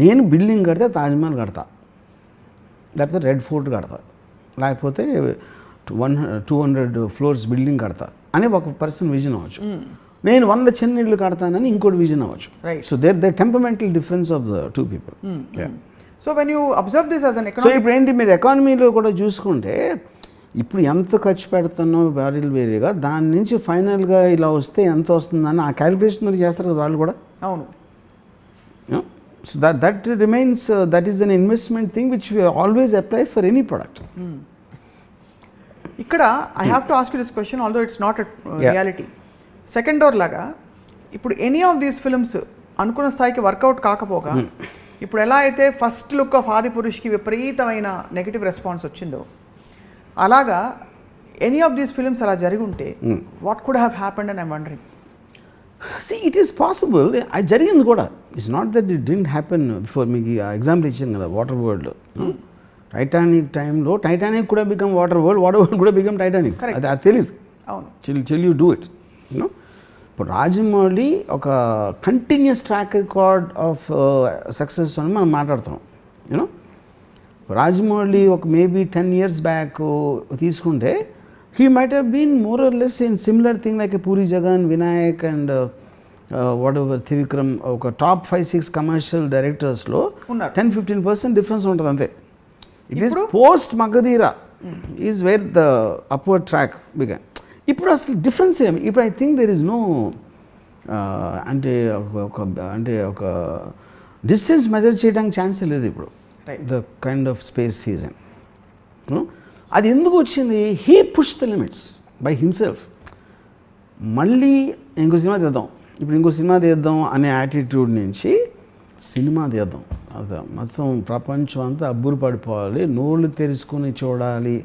నేను building కడితే తాజ్మహల్ కడతా, లేకపోతే red fort కడతా, లేకపోతే 200 floors బిల్డింగ్ కడతా అని ఒక పర్సన్ విజన్ అవ్వచ్చు. నేను 100 చిన్న ఇళ్ళు కడతానని ఇంకోటి విజన్ అవ్వచ్చు. So they temperamental difference of the 2 people. So when you observe this as an economy, so ఇప్పుడు ఏంటి మీరు ఎకానమీలో కూడా చూసుకుంటే ఇప్పుడు ఎంత ఖర్చు పెడుతున్నావు వేరేగా, దాని నుంచి ఫైనల్గా ఇలా వస్తే ఎంత వస్తుందని ఆ క్యాలిక్యులేషన్ మరి చేస్తారు కదా వాళ్ళు కూడా. అవును. So that remains that is an investment thing which we always apply for any product. ఇక్కడ I have to ask you this question although it's not reality. Second door లాగా ఇప్పుడు ఎనీ ఆఫ్ దీస్ ఫిల్మ్స్ అనుకున్న స్థాయికి work out కాకపోగా ఇప్పుడు ఎలా అయితే first look of ఆదిపురుష్కి విపరీతమైన negative response వచ్చిందో, అలాగా ఎనీ ఆఫ్ దీస్ ఫిల్మ్స్ అలా జరిగి ఉంటే what could have happened and I'm wondering. See, it is possible. అది జరిగింది కూడా. It's not that it didn't happen before. మీకు ఎగ్జాంపుల్ ఇచ్చాను కదా వాటర్ వరల్డ్. టైటానిక్ టైంలో టైటానిక్ కూడా become water world, water world కూడా బికమ్ టైటానిక్. అది తెలీదు. అవును. Chill you do it. You know ఇప్పుడు రాజమౌళి ఒక continuous track record of success అని మనం మాట్లాడుతున్నాం. యూనో రాజమౌళి ఒక మేబీ 10 years బ్యాక్ తీసుకుంటే he might have been more or less in similar thing like Puri Jagan, Vinayak and whatever Trivikram. ఒక టాప్ 5-6 కమర్షియల్ డైరెక్టర్స్లో 10-15% డిఫరెన్స్ ఉంటుంది అంతే. It is post Magadheera is where the upward track began. ఇప్పుడు అసలు డిఫరెన్స్ ఏమి? ఇప్పుడు I think there is no ఒక distance measure చేయడానికి ఛాన్సే లేదు ఇప్పుడు. The kind of space season అది ఎందుకు వచ్చింది? He push the limits by himself. మళ్ళీ ఇంకో సినిమా తీద్దాం, ఇప్పుడు ఇంకో సినిమా తీద్దాం అనే యాటిట్యూడ్ నుంచి సినిమా తీద్దాం, అది మొత్తం ప్రపంచం అంతా అబ్బురు పడిపోవాలి, నోళ్ళు తెరుచుకొని చూడాలి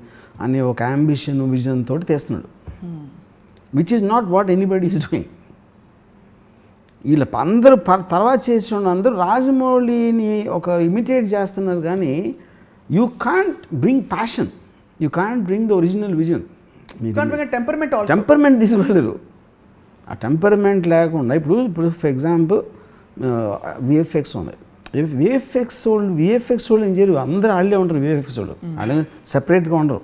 అనే ఒక అంబిషన్ విజన్ తోటి తీస్తున్నాడు. Which is not what anybody is doing. వీళ్ళ అందరూ తర్వాత చేసిన అందరూ రాజమౌళిని ఒక ఇమిటేట్ చేస్తున్నారు, కానీ you can't bring passion, you can't bring the original vision. Temperament తీసుకెళ్ళరు. ఆ టెంపర్మెంట్ లేకుండా ఇప్పుడు ఫర్ ఎగ్జాంపుల్ విఎఫ్ఎక్స్ ఉంది. విఎఫ్ఎక్స్ వాళ్ళు ఏం చేయరు, అందరూ వాళ్ళే ఉంటారు. విఎఫ్ఎక్స్ వాళ్ళు వాళ్ళే సెపరేట్గా ఉండరు.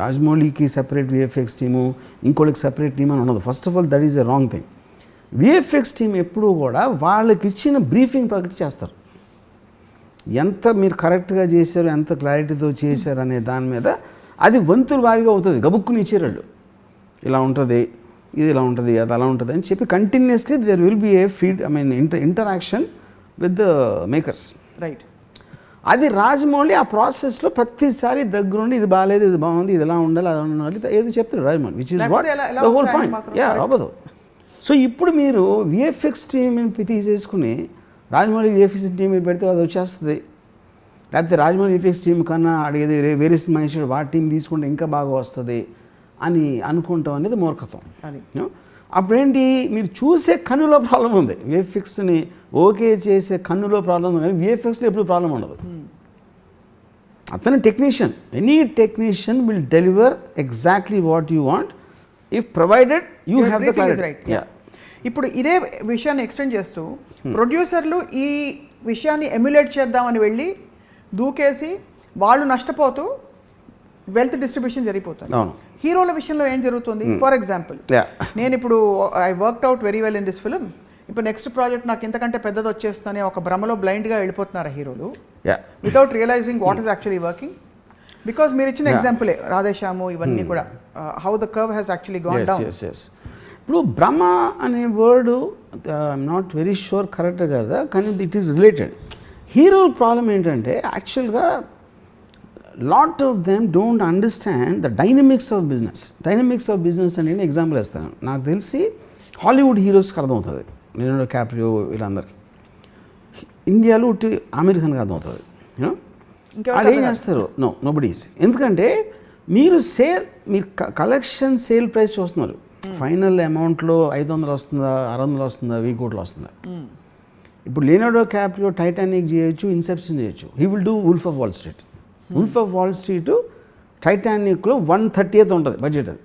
రాజమౌళికి సెపరేట్ విఎఫ్ఎక్స్ టీము, ఇంకోళ్ళకి సెపరేట్ టీమ్ అని ఉండదు. First of all that is a wrong thing. VFX team ఎప్పుడూ కూడా వాళ్ళకి ఇచ్చిన బ్రీఫింగ్ ప్రకటి చేస్తారు. ఎంత మీరు కరెక్ట్గా చేశారు, ఎంత క్లారిటీతో చేశారు అనే దాని మీద అది వంతుల వారిగా అవుతుంది. గబుక్కుని ఇచ్చారు వాళ్ళు, ఇలా ఉంటుంది, ఇది ఇలా ఉంటుంది, అది అలా ఉంటుంది అని చెప్పి continuously there will be a interaction with the makers. Right. అది రాజమౌళి ఆ ప్రాసెస్లో ప్రతిసారి దగ్గరుండి ఇది బాగాలేదు, ఇది బాగుంది, ఇది ఎలా ఉండాలి, అది ఉండాలి, ఏదో చెప్తారు Rajamouli. Which is what the whole point. అవ్వదు. సో ఇప్పుడు మీరు విఎఫ్ఎక్స్ టీమ్ తీసేసుకుని రాజమౌళి విఎఫ్ఎక్స్ టీం పెడితే అది వచ్చేస్తుంది. లేకపోతే రాజమౌళి విఎఫ్ఎక్స్ టీం కన్నా అడిగేది వేరే సినిమా ఇచ్చాడు వాటి టీం తీసుకుంటే ఇంకా బాగా వస్తుంది అని అనుకుంటాం అనేది మూర్ఖత్వం. అప్పుడేంటి, మీరు చూసే కన్నులో ప్రాబ్లం ఉంది. విఎఫ్ఎక్స్ని ఓకే చేసే కన్నులో ప్రాబ్లం ఉంది, కానీ విఎఫ్ఎక్స్లో ఎప్పుడు ప్రాబ్లం ఉండదు. అతను technician, any technician will deliver exactly what you want if provided you have the clarity. ఇప్పుడు ఇదే విషయాన్ని ఎక్స్టెండ్ చేస్తూ ప్రొడ్యూసర్లు ఈ విషయాన్ని ఎమ్యులేట్ చేద్దామని వెళ్ళి దూకేసి వాళ్ళు నష్టపోతూ వెల్త్ డిస్ట్రిబ్యూషన్ జరిగిపోతుంది. హీరోల విషయంలో ఏం జరుగుతుంది? ఫర్ ఎగ్జాంపుల్, నేను ఇప్పుడు I worked out very well in this film, ఇప్పుడు నెక్స్ట్ ప్రాజెక్ట్ నాకు ఇంతకంటే పెద్దది వచ్చేస్తుందని ఒక భ్రమలో బ్లైండ్గా వెళ్ళిపోతున్నారు హీరోలు, without realizing what is actually working. Because మీరు ఇచ్చిన ఎగ్జాంపులే రాధేశ్యాము, ఇవన్నీ కూడా how the curve has actually gone down. ఇప్పుడు భ్రమ అనే word I'm not very sure correct కదా, కానీ ఇట్ ఈస్ రిలేటెడ్. హీరోల ప్రాబ్లం ఏంటంటే యాక్చువల్గా lot of them don't understand the dynamics of business. Dynamics of business అని ఎగ్జాంపుల్ ఇస్తాను. నాకు తెలిసి హాలీవుడ్ హీరోస్కి అర్థమవుతుంది, లియోనార్డో క్యాప్రియో వీళ్ళందరికీ. ఇండియాలో ఆమిర్ ఖాన్కి అర్థమవుతుంది. వాళ్ళు ఏం చేస్తారు? Nobody is. ఎందుకంటే మీరు కలెక్షన్ సేల్ ప్రైస్ చూస్తున్నారు. ఫైనల్ అమౌంట్లో 500 వస్తుందా, 600 వస్తుందా, 1000 కోట్లు వస్తుందా? ఇప్పుడు లియోనార్డో క్యాప్రియో టైటానిక్ చేయొచ్చు, ఇన్సెప్షన్ చేయొచ్చు. He will do Wolf of Wall Street. Wolf of Wall Street టైటానిక్లో 1/30th ఉంటుంది బడ్జెట్ అది,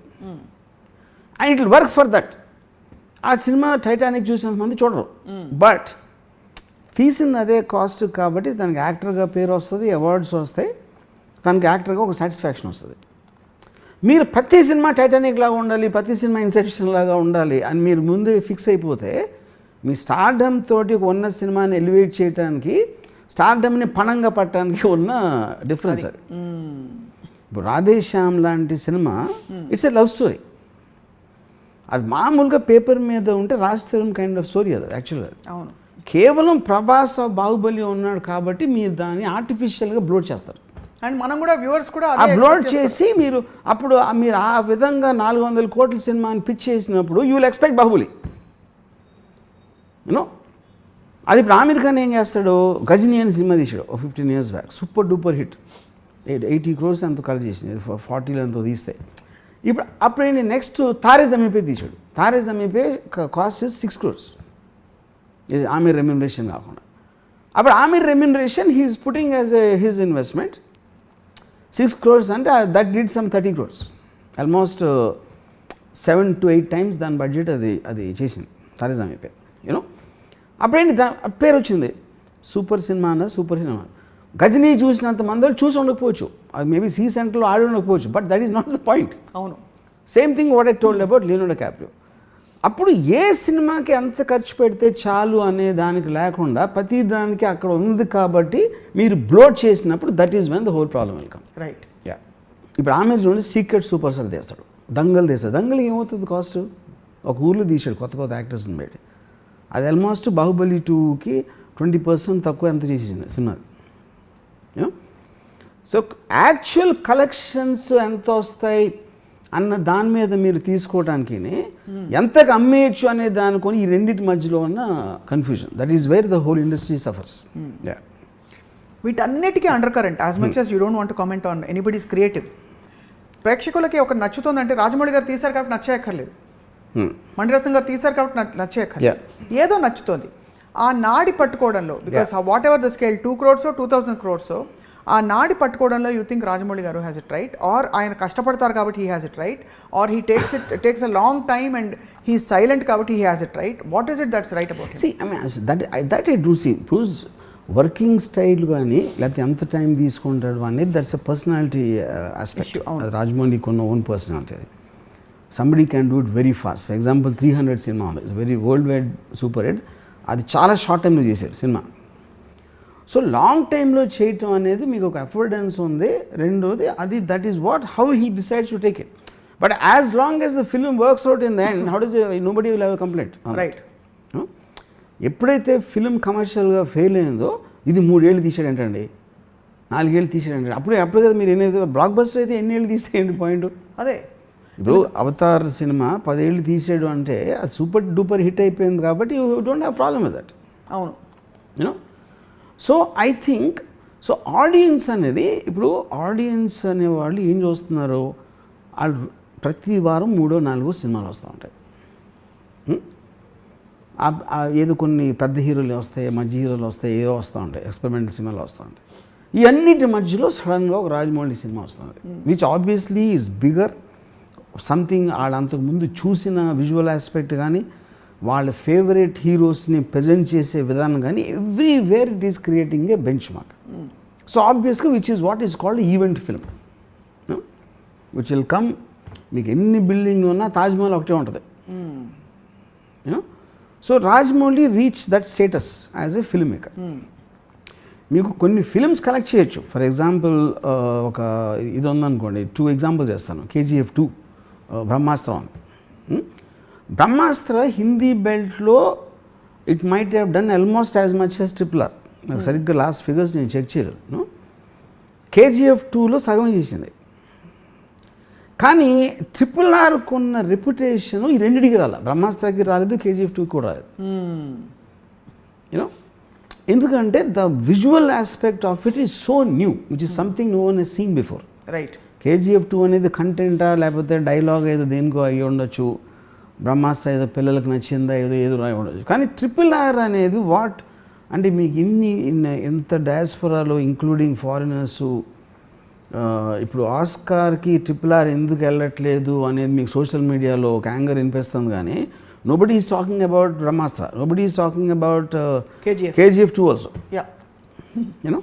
and it will work for that. ఆ సినిమా టైటానిక్ చూసినంత మంది చూడరు, బట్ తీసింది అదే కాస్ట్ కాబట్టి తనకి యాక్టర్గా పేరు వస్తుంది, అవార్డ్స్ వస్తాయి, తనకి యాక్టర్గా ఒక సాటిస్ఫాక్షన్ వస్తుంది. మీరు ప్రతి సినిమా టైటానిక్ లాగా ఉండాలి, ప్రతి సినిమా ఇన్సెప్షన్ లాగా ఉండాలి అని మీరు ముందే ఫిక్స్ అయిపోతే మీ స్టార్డమ్ తోటి ఉన్న సినిమాని ఎలివేట్ చేయడానికి, స్టార్డమ్ని పణంగా పట్టడానికి ఉన్న డిఫరెన్స్ అది. ఇప్పుడు రాధేశ్యామ్ లాంటి cinema it's a love story. అది మామూలుగా పేపర్ మీద ఉంటే రాజ్ కైండ్ ఆఫ్ స్టోరీ అది యాక్చువల్గా. అవును. కేవలం ప్రభాస్ బాహుబలి ఉన్నాడు కాబట్టి మీరు దాన్ని ఆర్టిఫిషియల్గా బ్లోడ్ చేస్తారు. అండ్ మనం కూడా వ్యూవర్స్ కూడా బ్లోడ్ చేసి మీరు అప్పుడు మీరు ఆ విధంగా 400 కోట్ల సినిమాని పిచ్ చేసినప్పుడు you will expect Baahubali. You know అది ఇప్పుడు ఆమిర్ ఖాన్ ఏం చేస్తాడు, గజనీ అని సినిమా తీసాడు 15 years back, super duper hit, 80 crores ఎంతో కలెక్ట్ చేసింది, 40 ఎంతో తీస్తే. ఇప్పుడు అప్పుడేంటి, నెక్స్ట్ తారే జమీన్ పే తీసాడు. Taare Zameen pay cost 6 crores, ఇది ఆమిర్ రెమ్యునరేషన్ కాకుండా. అప్పుడు Aamir remuneration he's putting as his investment 6 crores అంటే that did some 30 crores, almost 7 to 8 times దాని బడ్జెట్ అది చేసింది తారే పేరు యూనో. అప్పుడేంటి పేరు వచ్చింది సూపర్ సినిమా అన్నది సూపర్ సినిమా. గజనీ చూసినంత మంది వాళ్ళు చూసి ఉండకపోవచ్చు, అది మేబీ సీ సెంటర్లో ఆడి ఉండకపోవచ్చు, but that is not the point. అవును, same thing what I told about Leonardo Caprio. అప్పుడు ఏ సినిమాకి ఎంత ఖర్చు పెడితే చాలు అనే దానికి లేకుండా ప్రతి దానికి అక్కడ ఉంది కాబట్టి మీరు బ్లోట్ చేసినప్పుడు that is when the whole problem welcome. Right. Yeah, ఇప్పుడు ఆమె చూడండి సీక్రెట్ సూపర్ స్టార్ తీస్తాడు, దంగల్ తీస్తాడు. దంగల్ ఏమవుతుంది కాస్ట్? ఒక ఊర్లో తీసాడు కొత్త కొత్త యాక్టర్స్ని పెట్టి. అది ఆల్మోస్ట్ బాహుబలి 2కి 20% తక్కువ ఎంత చేసేసింది సినిమాది. సో యాక్చువల్ కలెక్షన్స్ ఎంత వస్తాయి అన్న దాని మీద మీరు తీసుకోవడానికి ఎంతకు అమ్మేయచ్చు అనే దానికొని ఈ రెండింటి మధ్యలో ఉన్న confusion, that is where the whole industry suffers. వీటన్నిటికీ undercurrent as much as you don't want to comment on anybody's creative. ప్రేక్షకులకి ఒక నచ్చుతుందంటే రాజమౌళి గారు తీశారు కాబట్టి నచ్చేయక్కర్లేదు, మణిరత్నం గారు తీశారు కాబట్టి నచ్చేయక్కర్లేదు, ఏదో నచ్చుతుంది. ఆ నాడి పట్టుకోవడంలో because whatever the scale 2 crores 2000 crores ఆ నాడి పట్టుకోవడంలో యూ థింక్ రాజమౌళి గారు హ్యాస్ ఇట్ రైట్, ఆర్ ఆయన కష్టపడతారు కాబట్టి he has it right, or he takes a long time and he silent కాబట్టి he has it right? What is it that's right about? That I do see proves working style కానీ లేకపోతే ఎంత time తీసుకుంటాడు అనేది that's a personality aspect. Rajamouli కొన్న own personality. అది somebody can do it very fast. For example 300 cinema ఉంది, it's very world wide super hit. అది చాలా షార్ట్ టైంలో చేశారు సినిమా. సో లాంగ్ టైంలో చేయటం అనేది మీకు ఒక అఫోర్డెన్స్ ఉంది. రెండోది అది that is what how he decides to take it. But as long as the film works out in the end, how does nobody will have a complaint. Right. ఎప్పుడైతే film కమర్షియల్గా ఫెయిల్ అయిందో, ఇది 3 ఏళ్ళు తీసాడంటండి, 4 ఏళ్ళు తీసాడంటే, అప్పుడు కదా మీరు ఏదైతే బ్లాక్ బస్టర్ అయితే ఎన్ని ఏళ్ళు తీస్తే ఏంటి పాయింట్? అదే ఇప్పుడు అవతార్ సినిమా 10 ఏళ్ళు తీసాడు అంటే అది సూపర్ డూపర్ హిట్ అయిపోయింది కాబట్టి you don't have problem with that. అవును, you know. So I think so audience అనేది, ఇప్పుడు ఆడియన్స్ అనేవాళ్ళు ఏం చూస్తున్నారు, వాళ్ళు ప్రతి వారం 3-4 సినిమాలు వస్తూ ఉంటాయి. ఏదో కొన్ని పెద్ద హీరోలు వస్తాయి, మధ్య హీరోలు వస్తాయి, ఏదో వస్తూ ఉంటాయి, ఎక్స్పెరిమెంటల్ సినిమాలు వస్తూ ఉంటాయి. ఈ అన్నిటి మధ్యలో సడన్గా ఒక రాజమౌళి సినిమా వస్తుంది, which obviously is bigger something. వాళ్ళు అంతకుముందు చూసిన విజువల్ ఆస్పెక్ట్ కానీ, వాళ్ళ ఫేవరెట్ హీరోస్ని ప్రజెంట్ చేసే విధానం కానీ, everywhere it is creating a benchmark. So ఆబ్వియస్గా which is what is called event film, which will come. మీకు ఎన్ని బిల్డింగ్లు ఉన్నా తాజ్మహల్ ఒకటే ఉంటుంది. You know. So Rajamouli reach that status as a film maker. మీకు కొన్ని ఫిల్మ్స్ కలెక్ట్ చేయొచ్చు. ఫర్ ఎగ్జాంపుల్ ఒక ఇది ఉందనుకోండి, 2 ఎగ్జాంపుల్ చేస్తాను. KGF 2 బ్రహ్మాస్త్రం. బ్రహ్మాస్త్ర హిందీ బెల్ట్లో it might have done almost as much as RRR. నాకు సరిగ్గా లాస్ట్ ఫిగర్స్ నేను చెక్ చేయలేదు. KGF 2లో సగం చేసింది. కానీ RRR కొన్న రెప్యుటేషన్ ఈ రెండింటికి రాలేదు. బ్రహ్మాస్త్రకి రాలేదు, KGF 2 కూడా రాలేదు. యూనో, ఎందుకంటే the visual aspect of it is so new, which is something no one he's seen before. Right. KGF 2 అనేది కంటెంటా లేకపోతే డైలాగ్ ఏదో దేనికో అయ్యి ఉండొచ్చు, బ్రహ్మాస్త్ర ఏదో పిల్లలకు నచ్చిందా ఏదో రాయి ఉండొచ్చు. కానీ RRR అనేది వాట్ అంటే మీకు ఎంత డయాస్ఫోరాలో ఇంక్లూడింగ్ ఫారినర్స్, ఇప్పుడు ఆస్కార్కి RRR ఎందుకు వెళ్ళట్లేదు అనేది మీకు సోషల్ మీడియాలో ఒక యాంగర్ వినిపిస్తుంది. కానీ nobody is talking about Brahmastra, nobody is talking about KGF 2 also. You know.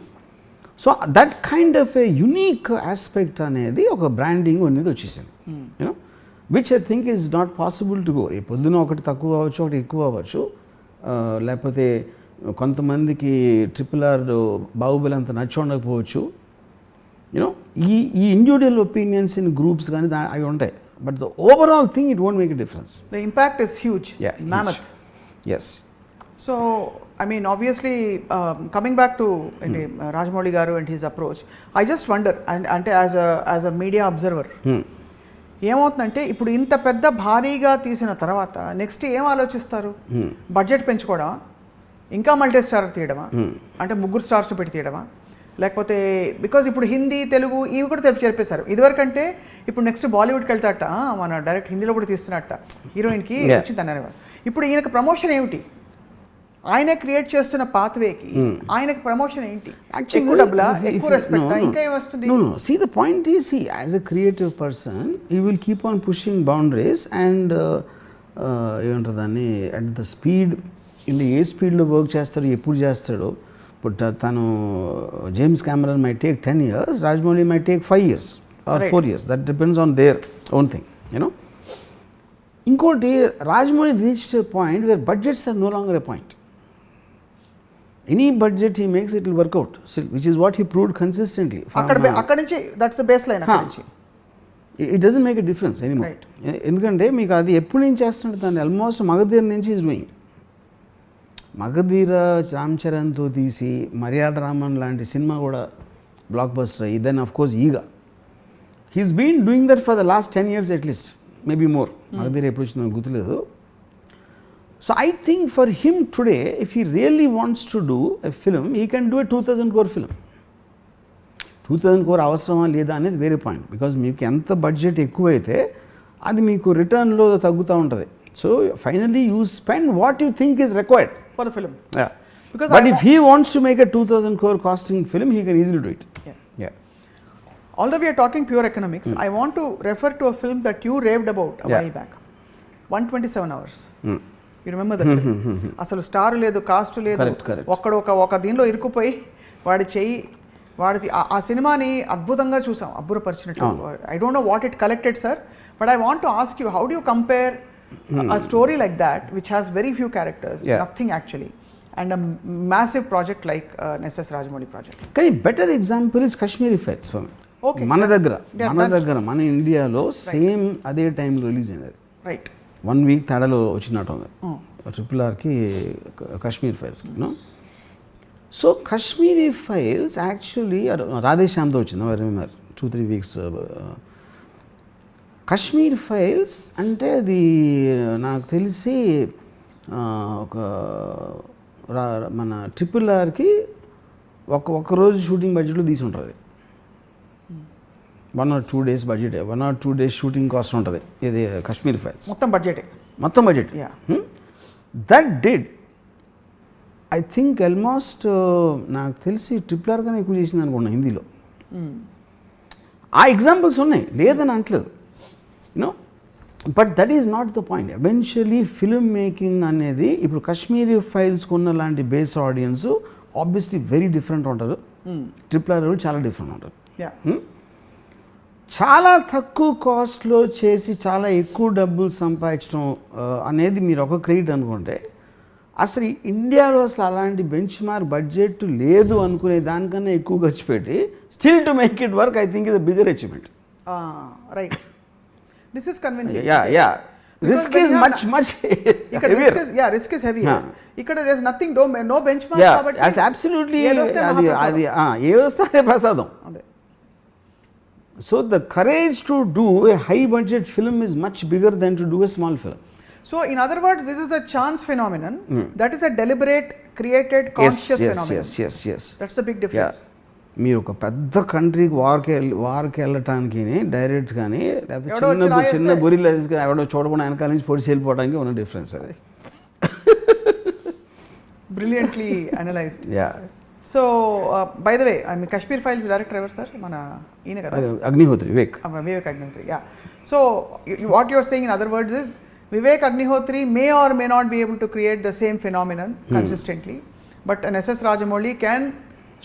So that kind of A unique aspect అనేది ఒక బ్రాండింగ్ అనేది వచ్చేసింది. You know, which I think is not possible to go. ఈ పొద్దున ఒకటి తక్కువ అవ్వచ్చు, ఒకటి ఎక్కువ అవ్వచ్చు, లేకపోతే కొంతమందికి RRR బాహుబలి అంత నచ్చి ఉండకపోవచ్చు. యూనో, ఈ ఇండివిజువల్ ఒపీనియన్స్ ఇన్ గ్రూప్స్ కానీ అవి ఉంటాయి. But the overall thing it won't make a difference. The impact is huge. Mammoth. Yes. So, I mean, obviously, coming back to Rajamouli garu and his approach, I just wonder, and as a media observer, ఏమవుతుందంటే ఇప్పుడు ఇంత పెద్ద భారీగా తీసిన తర్వాత next ఏం ఆలోచిస్తారు? Budget పెంచుకోవడమా, ఇంకా మల్టీ స్టార్ తీయడమా, అంటే 3 స్టార్స్ పెట్టి తీయడమా, లేకపోతే బికాజ్ ఇప్పుడు హిందీ తెలుగు ఇవి కూడా చెప్పేశారు. ఇదివరకంటే ఇప్పుడు నెక్స్ట్ బాలీవుడ్కి వెళ్తాట, మన డైరెక్ట్ హిందీలో కూడా తీస్తున్నట్ట, హీరోయిన్కి వచ్చింది అనేవారు. ఇప్పుడు ఈయనకు ప్రమోషన్ ఏమిటి? ఆయనే క్రియేట్ చేస్తున్న పాత్వేకి ఆయనకి ప్రమోషన్ ఏంటి? Actually, ఎక్కువ డబ్బులా, if- ఎక్కువ if- రెస్పెక్ట్, no, no. ఇంకా ఏం వస్తుంది? No, no. See, the point is, as a creative person, he will keep on pushing boundaries and ఏమంటారు దాన్ని అట్ ద స్పీడ్ ఇంత ఏ స్పీడ్లో వర్క్ చేస్తాడు, ఎప్పుడు చేస్తాడో. ఇప్పుడు తను James Cameron may take 10 years, Rajamouli may take 5 years or 4 years. That depends on their own thing, you know. ఇంకోటి, Rajamouli reached a point where budgets are no longer a point. Any budget he makes, it will work out, which is what he proved consistently. అక్కడ నుంచి that's the base line. అక్కడ నుంచి It doesn't make a difference anymore. Right. ఎందుకంటే మీకు అది ఎప్పుడు నుంచి చేస్తుంటే దాన్ని ఆల్మోస్ట్ మగధీర నుంచి ఈజ్ డూయింగ్. మగధీర రామ్ చరణ్తో తీసి మర్యాద రామన్ లాంటి సినిమా కూడా బ్లాక్ బస్టర్ అయ్యి, then of course Eega. He's been doing that for the last 10 years at least, maybe more. Magadheera ఎప్పుడు వచ్చిందో గుర్తులేదు. So I think for him today, if he really wants to do a film, he can do a 2,000 crore film. 2,000 crore అవసరమా లేదా అనేది వేరే point. Because మీకు ఎంత budget ఎక్కువైతే అది మీకు రిటర్న్లో తగ్గుతూ ఉంటుంది. So finally you spend what you think is required for the film. Because but if he wants to make a 2,000 crore costing film, he can easily do it. Yeah. Although we are talking pure economics, I want to refer to a film that you raved about a while back. 127 hours. You remember that film? అసలు star లేదు, cost లేదు, ఒక్కడు ఒక దీనిలో ఇరుక్కుపోయి వాడిది ఆ సినిమాని అద్భుతంగా చూసాం, అబ్బురపరిచినట్టు. I don't know what it collected sir, but I want to ask you, how do you compare a story like that which has very few characters, nothing actually, and a massive project like S.S. Rajamouli project? కానీ better example is Kashmiri files for me. Okay. మన దగ్గర మన ఇండియాలో same అదే టైంలో release అయింది. Right. 1 week తేడాలో వచ్చినట్టు ఉంది RRRకి కాశ్మీర్ ఫైల్స్కి. You know, so Kashmiri files actually రాధేశ్యామ్తో వచ్చింది. I remember 2-3 weeks. Kashmir files అంటే అది నాకు తెలిసి ఒక మన RRRకి ఒక రోజు షూటింగ్ బడ్జెట్లో తీసి ఉంటుంది. 1 or 2 days budget, 1 or 2 days shooting cost ఉంటుంది ఇది కాశ్మీర్ ఫైల్స్. మొత్తం budget. That did I think almost నాకు తెలిసి RRR కన్నా ఎక్కువ చేసింది అనుకున్నా హిందీలో. ఆ ఎగ్జాంపుల్స్ ఉన్నాయి, లేదని అనట్లేదు, you know. But that is not the point. Eventually film making అనేది ఇప్పుడు కాశ్మీరీ ఫైల్స్కి ఉన్న లాంటి base audience obviously very different ఉంటారు. RRR చాలా డిఫరెంట్ ఉంటారు. చాలా తక్కువ కాస్ట్లో చేసి చాలా ఎక్కువ డబ్బులు సంపాదించడం అనేది మీరు ఒక క్రెడిట్ అనుకుంటే, అసలు ఇండియాలో అసలు అలాంటి బెంచ్ మార్క్ బడ్జెట్ లేదు అనుకునే దానికన్నా ఎక్కువ ఖర్చు పెట్టి still to make it work, I think is a bigger achievement. Right. This is convincing. Yeah risk is much risk is heavy. ఇక్కడ there is nothing, no benchmark కాబట్టి absolutely అది ఏ వస్తే అదే ప్రసాదం. So the courage to do a high budget film is much bigger than to do a small film. So in other words, this is a chance phenomenon. That is a deliberate, created, conscious phenomenon. Yes. That's the big difference. మీరు ఒక పెద్ద కంట్రీకి వార్కి వెళ్ళటానికి direct కానీ లేకపోతే చిన్న gorilla తీసుకుని ఎవడో చూడకుండా వెనకాల నుంచి పొడిచి వెళ్ళిపోవడానికి ఉన్న డిఫరెన్స్ అది. Brilliantly analyzed. Yeah. So, by the way, I mean Kashmir Files director ever sir? Mana ine kada? Agnihotri, Vivek Agnihotri, yeah. So, what you're saying in other words is, Vivek Agnihotri may or may not be able to create the same phenomenon consistently, but an S.S. Rajamouli can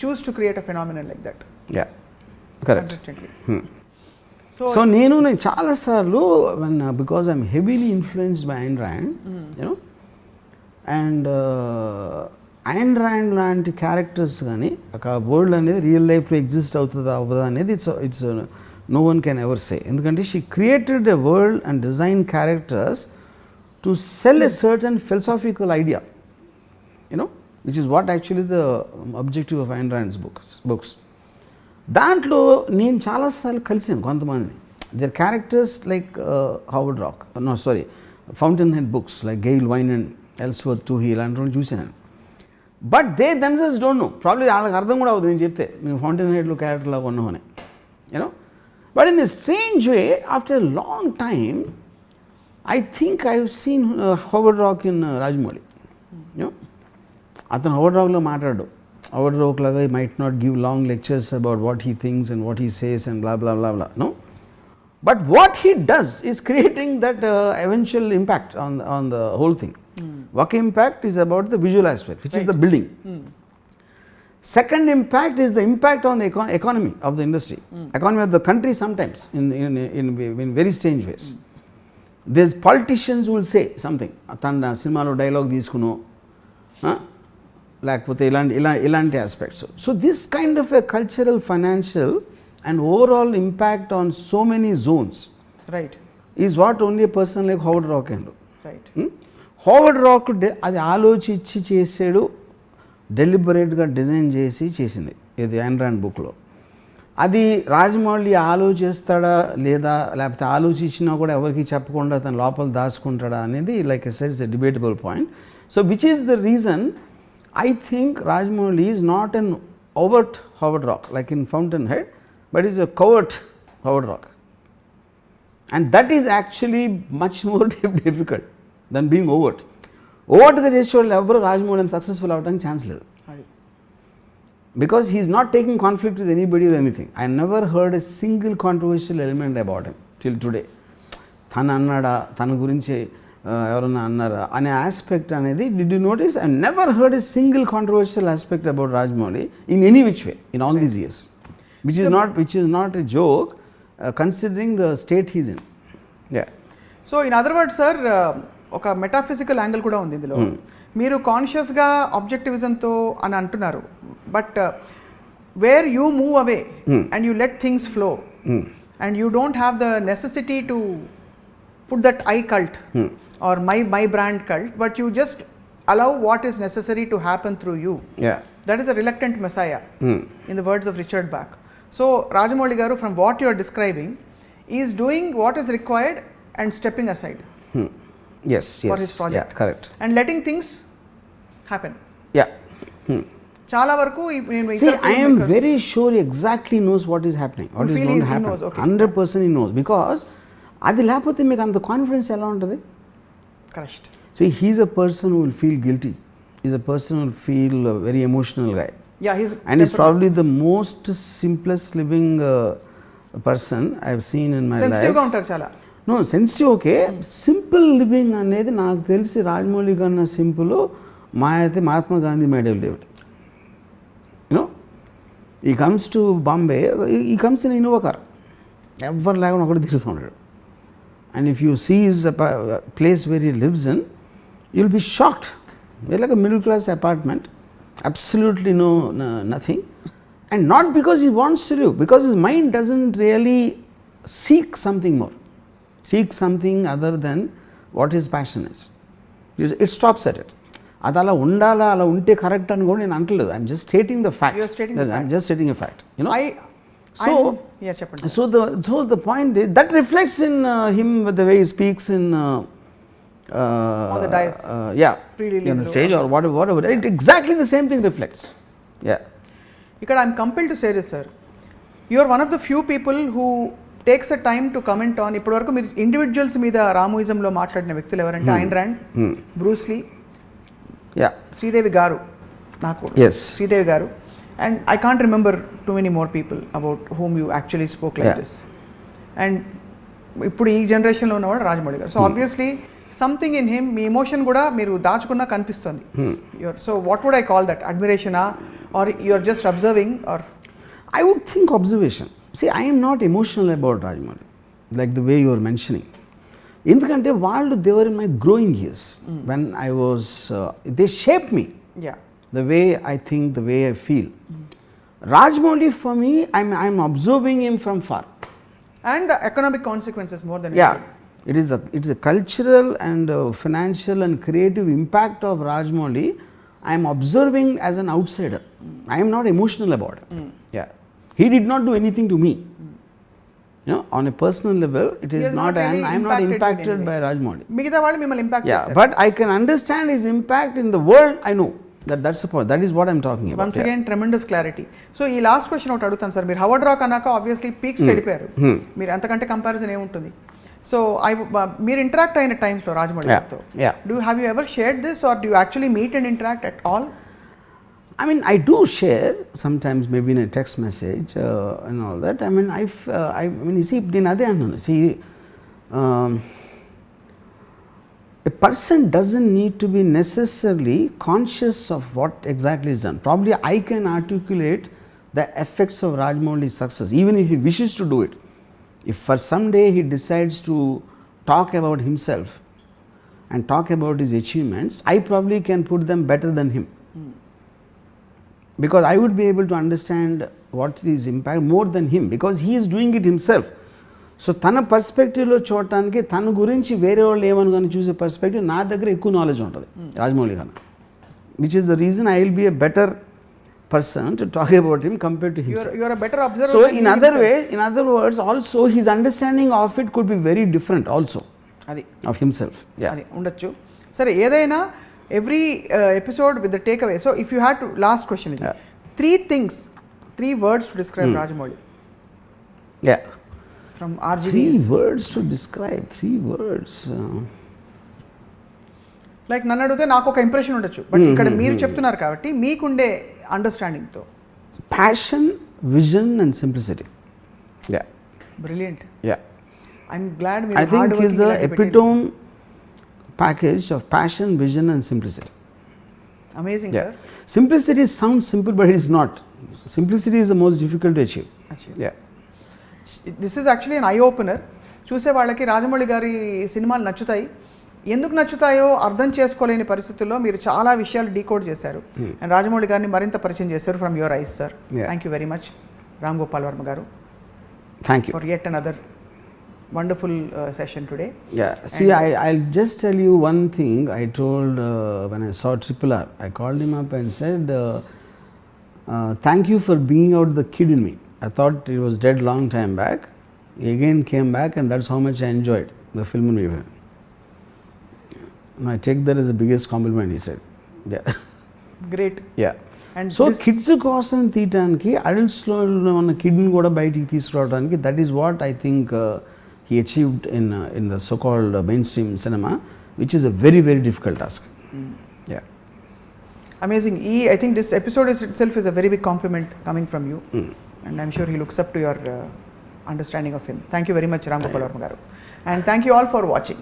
choose to create a phenomenon like that. Yeah, correct. Consistently. So, నేను చాలాసార్లు because I'm heavily influenced by Ayn Rand, you know, and Ayn Rand లాంటి characters కానీ ఒక world అనేది real లైఫ్లో exist అవుతుందా అవ్వదా అనేది it's no one can ever say. ఎందుకంటే she created a world and design characters to sell a certain philosophical idea, you know, which is what actually the objective of Ayn Rand's books. దాంట్లో నేను చాలాసార్లు కలిసాను కొంతమంది. Their characters like Howard Roark, Fountainhead books like Gail Wynand and Ellsworth Toohey ఇలాంటి వాళ్ళు చూసాను. But they themselves don't know, probably వాళ్ళకి అర్థం కూడా అవుతుంది నేను చెప్తే మేము ఫౌంటైన్ హెడ్లో క్యారెక్టర్లా ఉన్నామని, you know. But in a strange way after a long time I think I have seen Howard Roark in Rajamouli, you know. అతను హవర్డ్ రాక్లో మాట్లాడు. హవర్డ్ రాక్ లాగా he might not give long lectures about what he thinks and what he says and blah blah blah blah no. But what he does is creating that eventual impact on the whole thing. Work impact is about the visual aspect, which is the building. Second impact is the impact on the economy of the industry, economy of the country sometimes in very strange ways. There's politicians who will say something. Tanda cinema lo dialogue తీసుకును లేకపోతే ఇలాంటి aspects. So this kind of a cultural, financial and overall impact on so many zones, right, is what only a person like Howard Rock can do. right. Howard Rock అది ఆలోచించి చేసాడు, డెలిబరేట్గా design చేసింది ఇది Ayn Rand బుక్లో. అది రాజమౌళి ఆలోచిస్తాడా లేదా, లేకపోతే ఆలోచించినా కూడా ఎవరికి చెప్పకుండా తన లోపల దాచుకుంటాడా అనేది like I said it's a debatable point. So which is the reason I think Rajamouli is not an overt Howard Rock like in Fountainhead, but is a covert Howard Rock, and that is actually much more difficult than being overt. Overtగా చేసేవాళ్ళు ఎవరు Rajamouli successful అవడానికి chance లేదు, because he is not taking conflict with anybody or anything. I never heard a single controversial element about him till today. తను అన్నాడా, తన గురించి ఎవరన్నా అన్నారా అనే ఆస్పెక్ట్ అనేది, did you notice? I never heard a single controversial aspect about Rajamouli in any which way in all these years, which is not a joke considering the state he's in. Yeah. So in other words, sir, ఒక metaphysical angle కూడా ఉంది ఇందులో. మీరు కాన్షియస్గా ఆబ్జెక్టివిజంతో అని అంటున్నారు, but where you move away and you let things flow and you don't have the necessity to put that I cult or my brand cult, but you just allow what is necessary to happen through you. Yeah. That is a reluctant messiah, in the words of Richard Bach. So Rajamouli garu, from what you are describing, is doing what is required and stepping aside. Yes, for his project. Yeah, correct. And letting things happen. Yeah. Chala varaku see, I am very sure he exactly knows what is happening, what is going to happen. Knows, okay. 100% he knows, because అది లేకపోతే మీకు అంత confidence ఎలా ఉంటుంది? Correct. See, he's a person who will feel guilty. He's a person who will feel a very emotional guy. Yeah, he's probably the most simplest living person I've seen in my life. Sensitive ga untaru chala. No, sensitive okay. Simple living అనేది నాకు తెలిసి రాజమౌళి కన్నా simple Mahatma Gandhi might have lived. You know, he comes to Bombay, he comes in Innova car. ఎవరు లేకుండా ఒకటి తిరుగుతున్నాడు. And if you see his place where he lives in, you'll be shocked. It's like a middle class apartment, absolutely nothing, and not because he wants to live, because his mind doesn't really seek something more, seek something other than what his passion is. It stops at it. అది అలా ఉండాలా, అలా ఉంటే correct అని కూడా నేను అంటలేదు. I'm just stating the fact. I'm just stating a fact, you know. So the point is that reflects in him with the way he speaks in on the dais, on the stage or whatever. It exactly the same thing reflects. Yeah. Ikkada I'm compelled to say this, sir. You are one of the few people who takes a time to comment on ఇప్పటి వరకు మీరు individuals మీద రామోయిజంలో మాట్లాడిన వ్యక్తులు ఎవరంటే Ayn Rand, Bruce Lee, Sridevi గారు, నాకు శ్రీదేవి గారు, and I can't remember too many more people about whom you actually spoke like this. And ఇప్పుడు ఈ జనరేషన్లో ఉన్నవాడు Rajamouli garu. So obviously something in him, మీ ఎమోషన్ కూడా మీరు దాచుకున్నా కనిపిస్తుంది. So what would I call that? అడ్మిరేషనా, or you are just observing, or? I would think observation. See, I am not emotional about Rajamouli like the way you are mentioning. ఎందుకంటే వాళ్ళు they were in my growing years when I was they shaped me. Yeah. The way I think, the way I feel. Rajamouli for me, I'm observing him from far. And the economic consequences more than it's a cultural and financial and creative impact of Rajamouli. I am observing as an outsider. I am not emotional about it. Yeah, he did not do anything to me. You know, on a personal level, it is not. I am not impacted by Rajamouli. Migitha vallu mimmalni impact chesaru. Yeah, but I can understand his impact in the world. I know. That's the point. That is what I'm talking about. Once again, tremendous clarity. So, ఈ last question ఒకటి అడుగుతాను sir. మీరు హవర్డ్ rock అన్నాక obviously పీక్స్కి వెళ్ళిపోయారు. మీరు అంతకంటే comparison ఏముంటుంది? So మీరు ఇంటరాక్ట్ అయిన టైమ్స్లో రాజమౌళి గారితో, have you ever shared this, or do you actually meet and interact at all? I mean, I do share sometimes, maybe in a text message and all that. I mean, I mean, you see, see, a person doesn't need to be necessarily conscious of what exactly is done. Probably I can articulate the effects of Rajamouli's success, even if he wishes to do it. If for some day he decides to talk about himself and talk about his achievements, I probably can put them better than him. Because I would be able to understand what is impact more than him, because he is doing it himself. So తన పర్స్పెక్టివ్లో చూడటానికి తన గురించి వేరే వాళ్ళు ఏమనుకొని చూసే perspective నా దగ్గర ఎక్కువ నాలెడ్జ్ ఉంటుంది రాజమౌళి కన్నా, which is the reason I will be a better person to talk about him compared to himself. You're a better observer. So in other words, also his understanding of it could be very different also. Adi of himself. Yeah. Adi undachchu. Sare edaina every episode with the takeaway. So if you had to, last question is, yeah, 3 words to describe Rajamouli. Yeah. From RGV. 3 words to describe. 3 words. Like నన్ను అడిగితే నాకు ఒక impression ఉండొచ్చు, but ఇక్కడ మీరు చెప్తున్నారు కాబట్టి మీకుండే అండర్స్టాండింగ్తో. Passion, vision and simplicity. Yeah, brilliant. Yeah, I'm glad. I think his the epitome package of passion, vision and simplicity. Amazing sir. Simplicity sounds simple, but it is not. Simplicity is the most difficult to achieve. Yeah. This is actually an eye opener. చూసే వాళ్ళకి రాజమౌళి గారి సినిమాలు నచ్చుతాయి, ఎందుకు నచ్చుతాయో అర్థం చేసుకోలేని పరిస్థితుల్లో మీరు చాలా విషయాలు డీకోడ్ చేశారు అండ్ రాజమౌళి గారిని మరింత పరిచయం చేశారు from your eyes sir. Thank you very much Ram Gopal Varma garu. Thank you for yet another wonderful session today. Yeah, see, I'll just tell you one thing I told when I saw RRR. I called him up and said, thank you for bringing out the kid in me. I thought it was dead long time back. He again came back, and that's how much I enjoyed the film in Viva. I take that as the biggest compliment, he said. Yeah. Great. Yeah. And so kids కోసం తీయటానికి అడల్ట్స్లో ఉన్న కిడ్ని కూడా బయటికి తీసుకురావడానికి, that is what I think he achieved in the so-called mainstream cinema, which is a very, very difficult task. Yeah. Amazing. I think this episode itself is a very big compliment coming from you, and I'm sure he looks up to your understanding of him. Thank you very much, Ram Gopal Varma garu, and thank you all for watching.